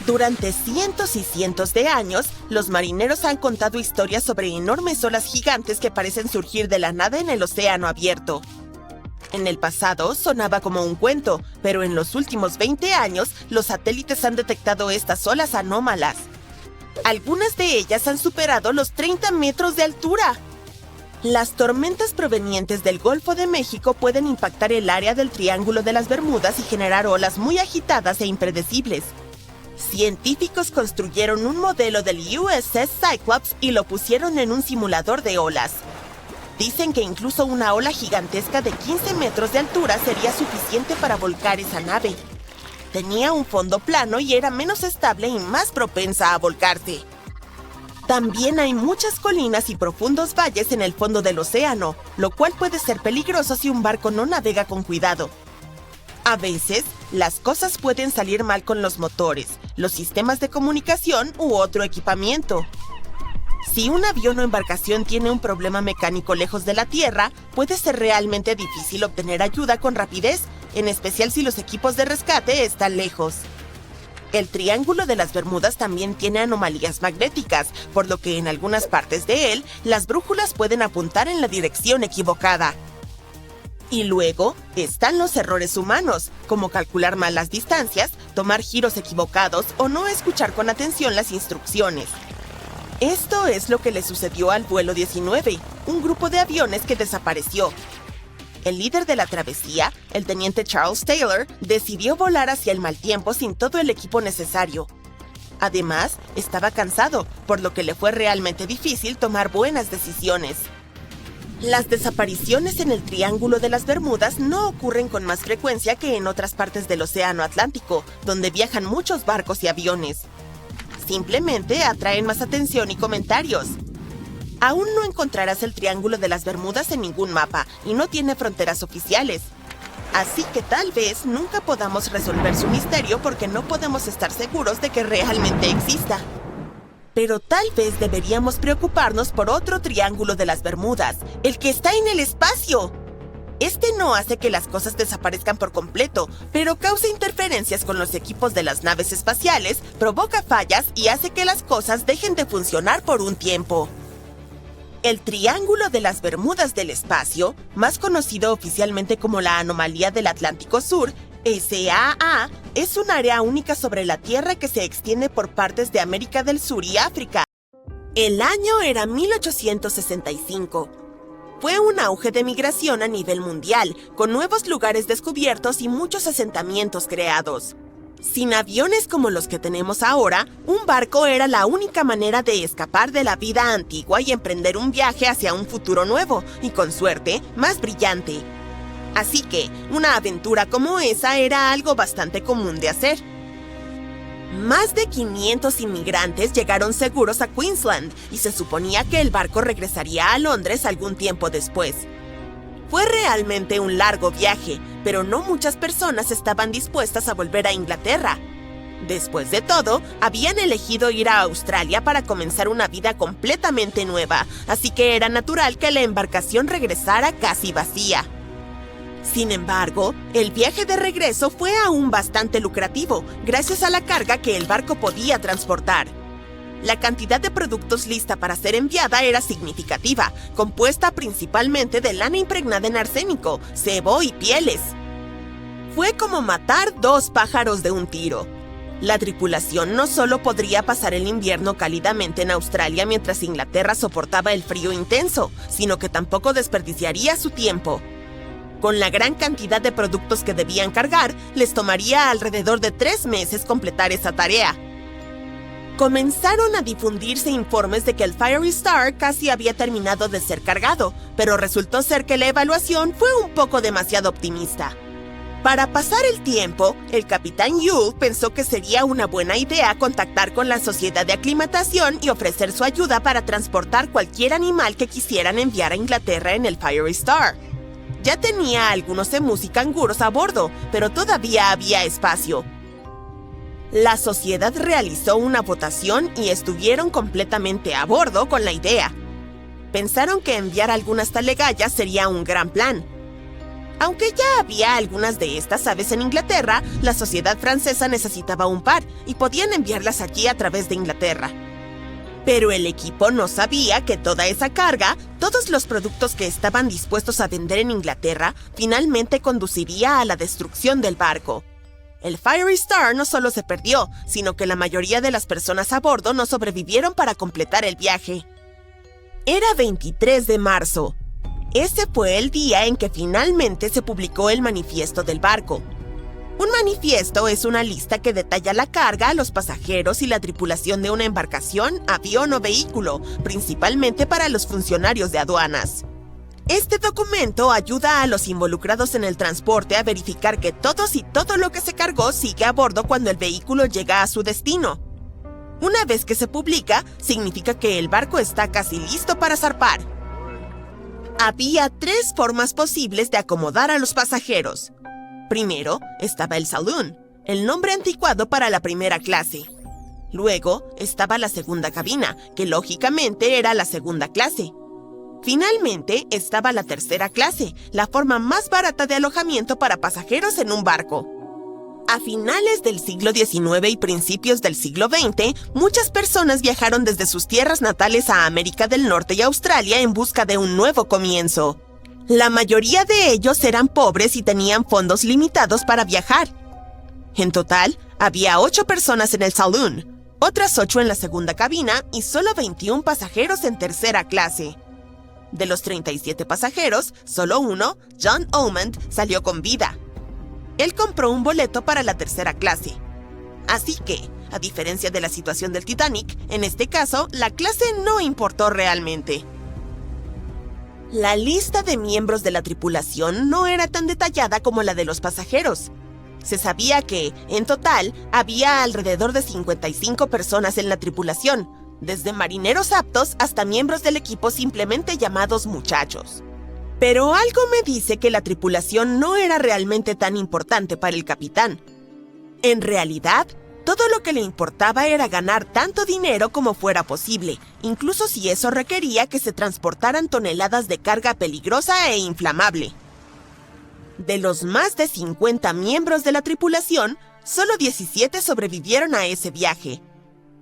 Durante cientos y cientos de años, los marineros han contado historias sobre enormes olas gigantes que parecen surgir de la nada en el océano abierto. En el pasado sonaba como un cuento, pero en los últimos 20 años, los satélites han detectado estas olas anómalas. Algunas de ellas han superado los 30 metros de altura. Las tormentas provenientes del Golfo de México pueden impactar el área del Triángulo de las Bermudas y generar olas muy agitadas e impredecibles. Científicos construyeron un modelo del USS Cyclops y lo pusieron en un simulador de olas. Dicen que incluso una ola gigantesca de 15 metros de altura sería suficiente para volcar esa nave. Tenía un fondo plano y era menos estable y más propensa a volcarse. También hay muchas colinas y profundos valles en el fondo del océano, lo cual puede ser peligroso si un barco no navega con cuidado. A veces, las cosas pueden salir mal con los motores, los sistemas de comunicación u otro equipamiento. Si un avión o embarcación tiene un problema mecánico lejos de la Tierra, puede ser realmente difícil obtener ayuda con rapidez, en especial si los equipos de rescate están lejos. El Triángulo de las Bermudas también tiene anomalías magnéticas, por lo que en algunas partes de él, las brújulas pueden apuntar en la dirección equivocada. Y luego están los errores humanos, como calcular mal las distancias, tomar giros equivocados o no escuchar con atención las instrucciones. Esto es lo que le sucedió al vuelo 19, un grupo de aviones que desapareció. El líder de la travesía, el teniente Charles Taylor, decidió volar hacia el mal tiempo sin todo el equipo necesario. Además, estaba cansado, por lo que le fue realmente difícil tomar buenas decisiones. Las desapariciones en el Triángulo de las Bermudas no ocurren con más frecuencia que en otras partes del Océano Atlántico, donde viajan muchos barcos y aviones. Simplemente atraen más atención y comentarios. Aún no encontrarás el Triángulo de las Bermudas en ningún mapa y no tiene fronteras oficiales. Así que tal vez nunca podamos resolver su misterio porque no podemos estar seguros de que realmente exista. Pero tal vez deberíamos preocuparnos por otro Triángulo de las Bermudas, el que está en el espacio. Este no hace que las cosas desaparezcan por completo, pero causa interferencias con los equipos de las naves espaciales, provoca fallas y hace que las cosas dejen de funcionar por un tiempo. El Triángulo de las Bermudas del espacio, más conocido oficialmente como la anomalía del Atlántico Sur, SAA es un área única sobre la Tierra que se extiende por partes de América del Sur y África. El año era 1865. Fue un auge de migración a nivel mundial, con nuevos lugares descubiertos y muchos asentamientos creados. Sin aviones como los que tenemos ahora, un barco era la única manera de escapar de la vida antigua y emprender un viaje hacia un futuro nuevo, y con suerte, más brillante. Así que, una aventura como esa era algo bastante común de hacer. Más de 500 inmigrantes llegaron seguros a Queensland y se suponía que el barco regresaría a Londres algún tiempo después. Fue realmente un largo viaje, pero no muchas personas estaban dispuestas a volver a Inglaterra. Después de todo, habían elegido ir a Australia para comenzar una vida completamente nueva, así que era natural que la embarcación regresara casi vacía. Sin embargo, el viaje de regreso fue aún bastante lucrativo, gracias a la carga que el barco podía transportar. La cantidad de productos lista para ser enviada era significativa, compuesta principalmente de lana impregnada en arsénico, sebo y pieles. Fue como matar 2 pájaros de un tiro. La tripulación no solo podría pasar el invierno cálidamente en Australia mientras Inglaterra soportaba el frío intenso, sino que tampoco desperdiciaría su tiempo. Con la gran cantidad de productos que debían cargar, les tomaría alrededor de 3 meses completar esa tarea. Comenzaron a difundirse informes de que el Fiery Star casi había terminado de ser cargado, pero resultó ser que la evaluación fue un poco demasiado optimista. Para pasar el tiempo, el capitán Yule pensó que sería una buena idea contactar con la sociedad de aclimatación y ofrecer su ayuda para transportar cualquier animal que quisieran enviar a Inglaterra en el Fiery Star. Ya tenía algunos emus y canguros a bordo, pero todavía había espacio. La sociedad realizó una votación y estuvieron completamente a bordo con la idea. Pensaron que enviar algunas talegallas sería un gran plan. Aunque ya había algunas de estas aves en Inglaterra, la sociedad francesa necesitaba un par y podían enviarlas aquí a través de Inglaterra. Pero el equipo no sabía que toda esa carga, todos los productos que estaban dispuestos a vender en Inglaterra, finalmente conduciría a la destrucción del barco. El Fiery Star no solo se perdió, sino que la mayoría de las personas a bordo no sobrevivieron para completar el viaje. Era 23 de marzo. Ese fue el día en que finalmente se publicó el manifiesto del barco. Un manifiesto es una lista que detalla la carga, los pasajeros y la tripulación de una embarcación, avión o vehículo, principalmente para los funcionarios de aduanas. Este documento ayuda a los involucrados en el transporte a verificar que todos y todo lo que se cargó sigue a bordo cuando el vehículo llega a su destino. Una vez que se publica, significa que el barco está casi listo para zarpar. Había 3 formas posibles de acomodar a los pasajeros. Primero, estaba el saloon, el nombre anticuado para la primera clase. Luego, estaba la segunda cabina, que lógicamente era la segunda clase. Finalmente, estaba la tercera clase, la forma más barata de alojamiento para pasajeros en un barco. A finales del siglo XIX y principios del siglo XX, muchas personas viajaron desde sus tierras natales a América del Norte y Australia en busca de un nuevo comienzo. La mayoría de ellos eran pobres y tenían fondos limitados para viajar. En total, había 8 personas en el saloon, otras 8 en la segunda cabina y solo 21 pasajeros en tercera clase. De los 37 pasajeros, solo uno, John Omand, salió con vida. Él compró un boleto para la tercera clase. Así que, a diferencia de la situación del Titanic, en este caso, la clase no importó realmente. La lista de miembros de la tripulación no era tan detallada como la de los pasajeros. Se sabía que, en total, había alrededor de 55 personas en la tripulación, desde marineros aptos hasta miembros del equipo simplemente llamados muchachos. Pero algo me dice que la tripulación no era realmente tan importante para el capitán. En realidad, todo lo que le importaba era ganar tanto dinero como fuera posible, incluso si eso requería que se transportaran toneladas de carga peligrosa e inflamable. De los más de 50 miembros de la tripulación, solo 17 sobrevivieron a ese viaje.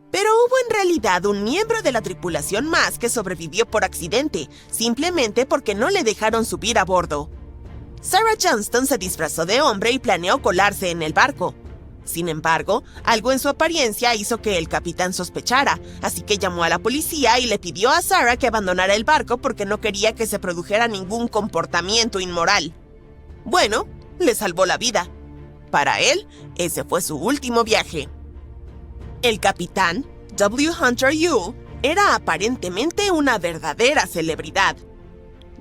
Pero hubo en realidad un miembro de la tripulación más que sobrevivió por accidente, simplemente porque no le dejaron subir a bordo. Sarah Johnston se disfrazó de hombre y planeó colarse en el barco. Sin embargo, algo en su apariencia hizo que el capitán sospechara, así que llamó a la policía y le pidió a Sarah que abandonara el barco porque no quería que se produjera ningún comportamiento inmoral. Bueno, le salvó la vida. Para él, ese fue su último viaje. El capitán, W. Hunter Ewell, era aparentemente una verdadera celebridad.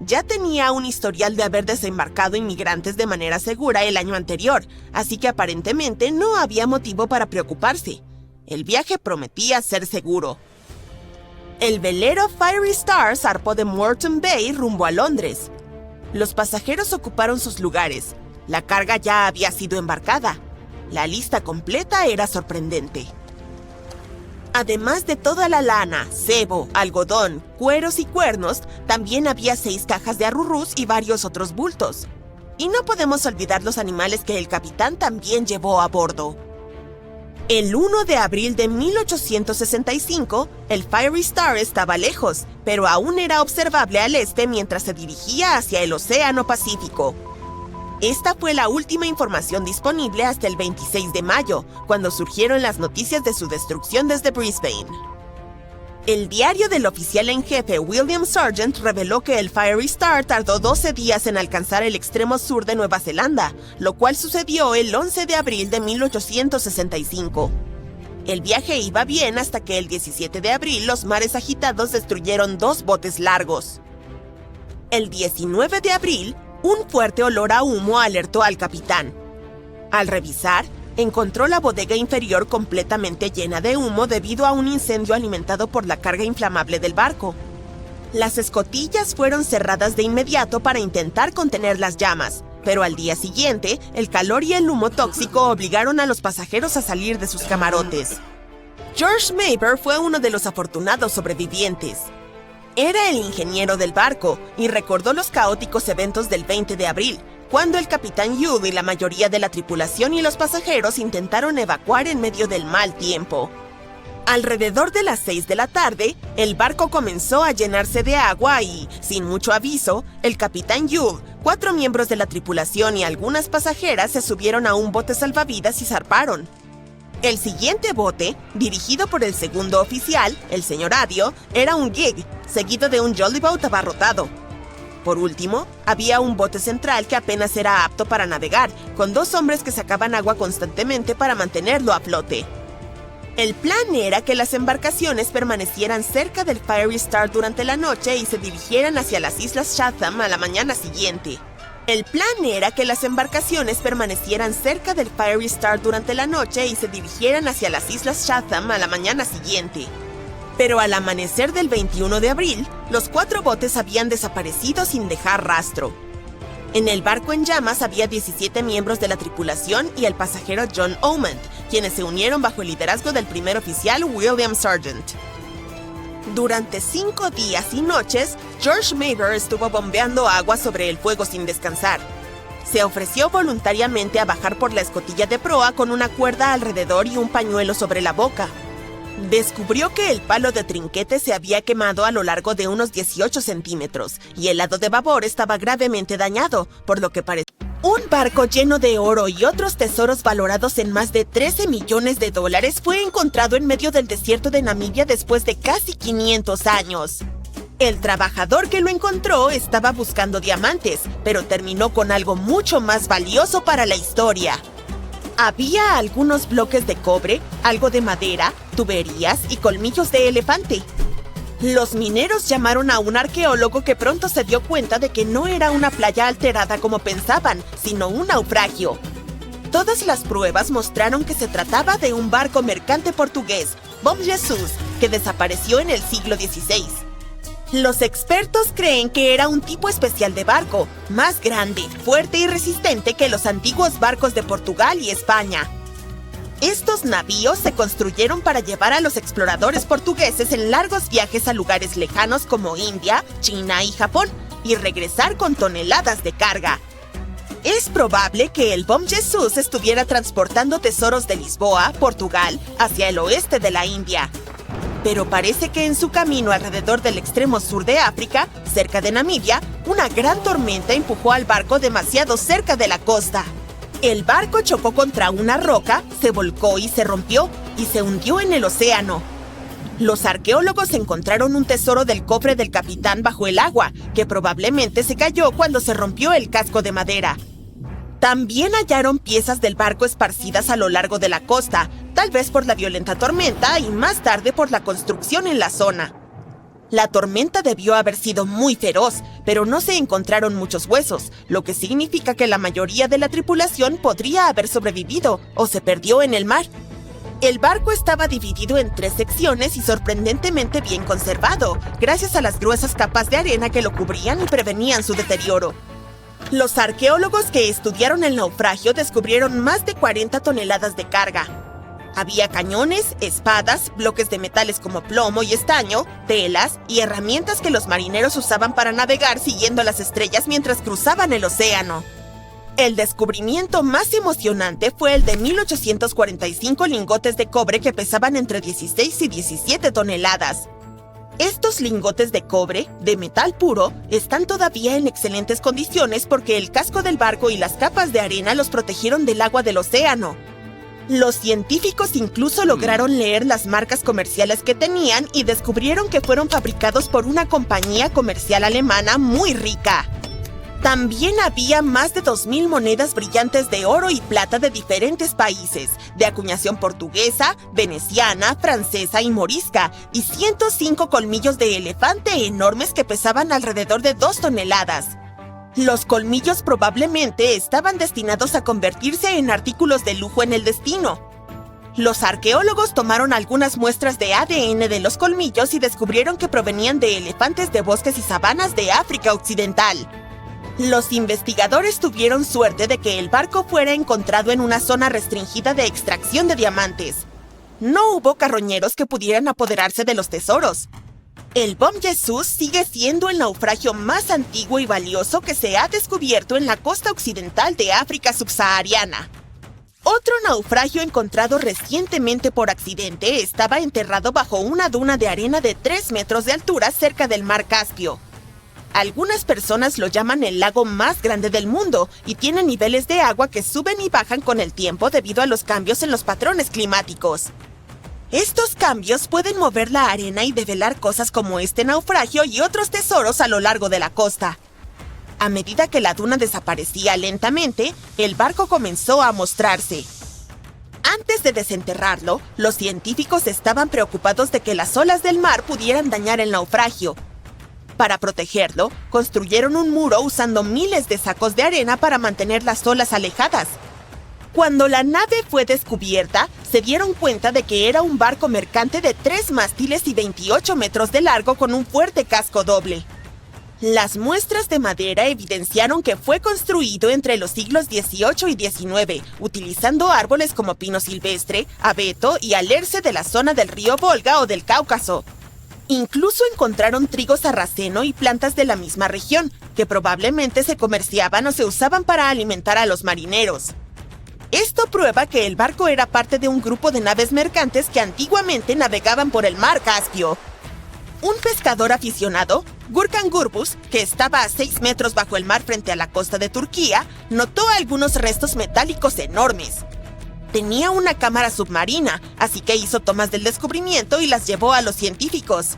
Ya tenía un historial de haber desembarcado inmigrantes de manera segura el año anterior, así que aparentemente no había motivo para preocuparse. El viaje prometía ser seguro. El velero Fiery Star zarpó de Moreton Bay rumbo a Londres. Los pasajeros ocuparon sus lugares. La carga ya había sido embarcada. La lista completa era sorprendente. Además de toda la lana, cebo, algodón, cueros y cuernos, también había 6 cajas de arrurús y varios otros bultos. Y no podemos olvidar los animales que el capitán también llevó a bordo. El 1 de abril de 1865, el Fiery Star estaba lejos, pero aún era observable al este mientras se dirigía hacia el Océano Pacífico. Esta fue la última información disponible hasta el 26 de mayo, cuando surgieron las noticias de su destrucción desde Brisbane. El diario del oficial en jefe William Sargent reveló que el Fiery Star tardó 12 días en alcanzar el extremo sur de Nueva Zelanda, lo cual sucedió el 11 de abril de 1865. El viaje iba bien hasta que el 17 de abril los mares agitados destruyeron 2 botes largos. El 19 de abril, un fuerte olor a humo alertó al capitán. Al revisar, encontró la bodega inferior completamente llena de humo debido a un incendio alimentado por la carga inflamable del barco. Las escotillas fueron cerradas de inmediato para intentar contener las llamas, pero al día siguiente, el calor y el humo tóxico obligaron a los pasajeros a salir de sus camarotes. George Mayber fue uno de los afortunados sobrevivientes. Era el ingeniero del barco y recordó los caóticos eventos del 20 de abril, cuando el capitán Ewell y la mayoría de la tripulación y los pasajeros intentaron evacuar en medio del mal tiempo. Alrededor de las 6 de la tarde, el barco comenzó a llenarse de agua y, sin mucho aviso, el capitán Ewell, 4 miembros de la tripulación y algunas pasajeras se subieron a un bote salvavidas y zarparon. El siguiente bote, dirigido por el segundo oficial, el señor Adio, era un gig, seguido de un jollyboat abarrotado. Por último, había un bote central que apenas era apto para navegar, con 2 hombres que sacaban agua constantemente para mantenerlo a flote. El plan era que las embarcaciones permanecieran cerca del Fiery Star durante la noche y se dirigieran hacia las Islas Chatham a la mañana siguiente. Pero al amanecer del 21 de abril, los 4 botes habían desaparecido sin dejar rastro. En el barco en llamas había 17 miembros de la tripulación y el pasajero John Omand, quienes se unieron bajo el liderazgo del primer oficial William Sargent. Durante 5 días y noches, George Mayber estuvo bombeando agua sobre el fuego sin descansar. Se ofreció voluntariamente a bajar por la escotilla de proa con una cuerda alrededor y un pañuelo sobre la boca. Descubrió que el palo de trinquete se había quemado a lo largo de unos 18 centímetros y el lado de babor estaba gravemente dañado, por lo que parecía. Un barco lleno de oro y otros tesoros valorados en más de $13 millones fue encontrado en medio del desierto de Namibia después de casi 500 años. El trabajador que lo encontró estaba buscando diamantes, pero terminó con algo mucho más valioso para la historia. Había algunos bloques de cobre, algo de madera, tuberías y colmillos de elefante. Los mineros llamaron a un arqueólogo que pronto se dio cuenta de que no era una playa alterada como pensaban, sino un naufragio. Todas las pruebas mostraron que se trataba de un barco mercante portugués, Bom Jesus, que desapareció en el siglo XVI. Los expertos creen que era un tipo especial de barco, más grande, fuerte y resistente que los antiguos barcos de Portugal y España. Estos navíos se construyeron para llevar a los exploradores portugueses en largos viajes a lugares lejanos como India, China y Japón, y regresar con toneladas de carga. Es probable que el Bom Jesus estuviera transportando tesoros de Lisboa, Portugal, hacia el oeste de la India. Pero parece que en su camino alrededor del extremo sur de África, cerca de Namibia, una gran tormenta empujó al barco demasiado cerca de la costa. El barco chocó contra una roca, se volcó y se rompió, y se hundió en el océano. Los arqueólogos encontraron un tesoro del cofre del capitán bajo el agua, que probablemente se cayó cuando se rompió el casco de madera. También hallaron piezas del barco esparcidas a lo largo de la costa, tal vez por la violenta tormenta y más tarde por la construcción en la zona. La tormenta debió haber sido muy feroz, pero no se encontraron muchos huesos, lo que significa que la mayoría de la tripulación podría haber sobrevivido o se perdió en el mar. El barco estaba dividido en 3 secciones y sorprendentemente bien conservado, gracias a las gruesas capas de arena que lo cubrían y prevenían su deterioro. Los arqueólogos que estudiaron el naufragio descubrieron más de 40 toneladas de carga. Había cañones, espadas, bloques de metales como plomo y estaño, telas y herramientas que los marineros usaban para navegar siguiendo las estrellas mientras cruzaban el océano. El descubrimiento más emocionante fue el de 1845 lingotes de cobre que pesaban entre 16 y 17 toneladas. Estos lingotes de cobre, de metal puro, están todavía en excelentes condiciones porque el casco del barco y las capas de arena los protegieron del agua del océano. Los científicos incluso lograron leer las marcas comerciales que tenían y descubrieron que fueron fabricados por una compañía comercial alemana muy rica. También había más de 2,000 monedas brillantes de oro y plata de diferentes países, de acuñación portuguesa, veneciana, francesa y morisca, y 105 colmillos de elefante enormes que pesaban alrededor de 2 toneladas. Los colmillos probablemente estaban destinados a convertirse en artículos de lujo en el destino. Los arqueólogos tomaron algunas muestras de ADN de los colmillos y descubrieron que provenían de elefantes de bosques y sabanas de África Occidental. Los investigadores tuvieron suerte de que el barco fuera encontrado en una zona restringida de extracción de diamantes. No hubo carroñeros que pudieran apoderarse de los tesoros. El Bom Jesus sigue siendo el naufragio más antiguo y valioso que se ha descubierto en la costa occidental de África subsahariana. Otro naufragio encontrado recientemente por accidente estaba enterrado bajo una duna de arena de 3 metros de altura cerca del mar Caspio. Algunas personas lo llaman el lago más grande del mundo y tiene niveles de agua que suben y bajan con el tiempo debido a los cambios en los patrones climáticos. Estos cambios pueden mover la arena y develar cosas como este naufragio y otros tesoros a lo largo de la costa. A medida que la duna desaparecía lentamente, el barco comenzó a mostrarse. Antes de desenterrarlo, los científicos estaban preocupados de que las olas del mar pudieran dañar el naufragio. Para protegerlo, construyeron un muro usando miles de sacos de arena para mantener las olas alejadas. Cuando la nave fue descubierta, se dieron cuenta de que era un barco mercante de 3 mástiles y 28 metros de largo con un fuerte casco doble. Las muestras de madera evidenciaron que fue construido entre los siglos XVIII y XIX, utilizando árboles como pino silvestre, abeto y alerce de la zona del río Volga o del Cáucaso. Incluso encontraron trigo sarraceno y plantas de la misma región, que probablemente se comerciaban o se usaban para alimentar a los marineros. Esto prueba que el barco era parte de un grupo de naves mercantes que antiguamente navegaban por el mar Caspio. Un pescador aficionado, Gürkan Gürbüz, que estaba a 6 metros bajo el mar frente a la costa de Turquía, notó algunos restos metálicos enormes. Tenía una cámara submarina, así que hizo tomas del descubrimiento y las llevó a los científicos.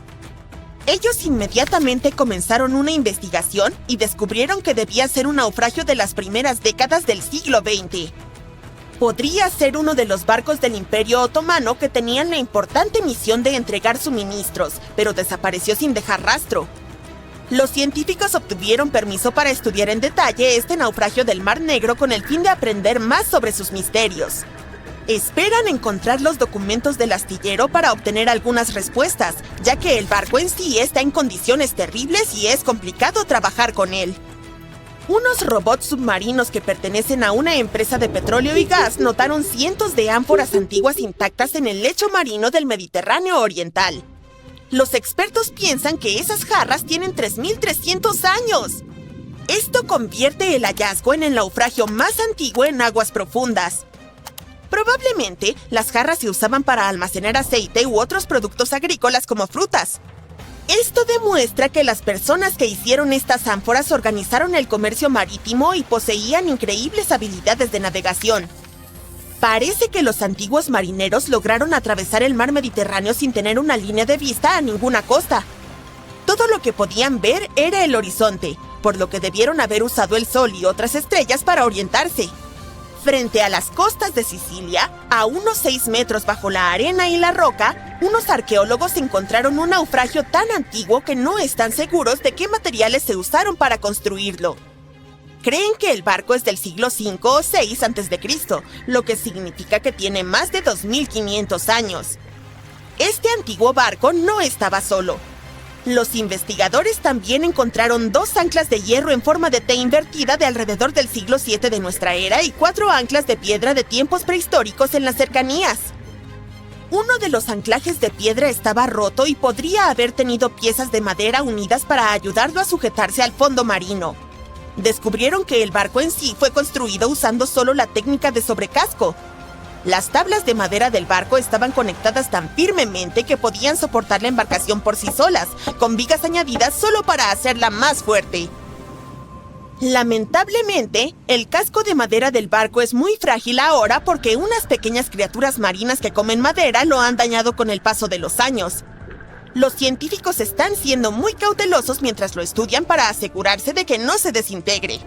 Ellos inmediatamente comenzaron una investigación y descubrieron que debía ser un naufragio de las primeras décadas del siglo XX. Podría ser uno de los barcos del Imperio Otomano que tenían la importante misión de entregar suministros, pero desapareció sin dejar rastro. Los científicos obtuvieron permiso para estudiar en detalle este naufragio del Mar Negro con el fin de aprender más sobre sus misterios. Esperan encontrar los documentos del astillero para obtener algunas respuestas, ya que el barco en sí está en condiciones terribles y es complicado trabajar con él. Unos robots submarinos que pertenecen a una empresa de petróleo y gas notaron cientos de ánforas antiguas intactas en el lecho marino del Mediterráneo Oriental. Los expertos piensan que esas jarras tienen 3.300 años. Esto convierte el hallazgo en el naufragio más antiguo en aguas profundas. Probablemente, las jarras se usaban para almacenar aceite u otros productos agrícolas como frutas. Esto demuestra que las personas que hicieron estas ánforas organizaron el comercio marítimo y poseían increíbles habilidades de navegación. Parece que los antiguos marineros lograron atravesar el mar Mediterráneo sin tener una línea de vista a ninguna costa. Todo lo que podían ver era el horizonte, por lo que debieron haber usado el sol y otras estrellas para orientarse. Frente a las costas de Sicilia, a unos 6 metros bajo la arena y la roca, unos arqueólogos encontraron un naufragio tan antiguo que no están seguros de qué materiales se usaron para construirlo. Creen que el barco es del siglo V o VI a.C., lo que significa que tiene más de 2500 años. Este antiguo barco no estaba solo. Los investigadores también encontraron 2 anclas de hierro en forma de T invertida de alrededor del siglo VII de nuestra era y 4 anclas de piedra de tiempos prehistóricos en las cercanías. Uno de los anclajes de piedra estaba roto y podría haber tenido piezas de madera unidas para ayudarlo a sujetarse al fondo marino. Descubrieron que el barco en sí fue construido usando solo la técnica de sobrecasco. Las tablas de madera del barco estaban conectadas tan firmemente que podían soportar la embarcación por sí solas, con vigas añadidas solo para hacerla más fuerte. Lamentablemente, el casco de madera del barco es muy frágil ahora porque unas pequeñas criaturas marinas que comen madera lo han dañado con el paso de los años. Los científicos están siendo muy cautelosos mientras lo estudian para asegurarse de que no se desintegre.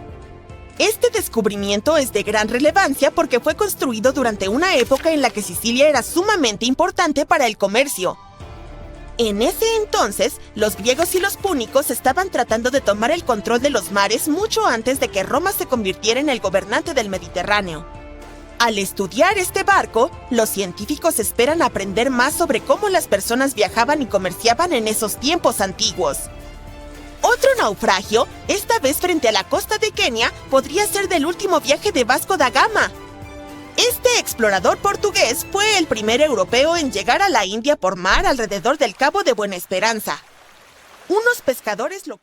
Este descubrimiento es de gran relevancia porque fue construido durante una época en la que Sicilia era sumamente importante para el comercio. En ese entonces, los griegos y los púnicos estaban tratando de tomar el control de los mares mucho antes de que Roma se convirtiera en el gobernante del Mediterráneo. Al estudiar este barco, los científicos esperan aprender más sobre cómo las personas viajaban y comerciaban en esos tiempos antiguos. Otro naufragio, esta vez frente a la costa de Kenia, podría ser del último viaje de Vasco da Gama. Este explorador portugués fue el primer europeo en llegar a la India por mar alrededor del Cabo de Buena Esperanza. Unos pescadores locales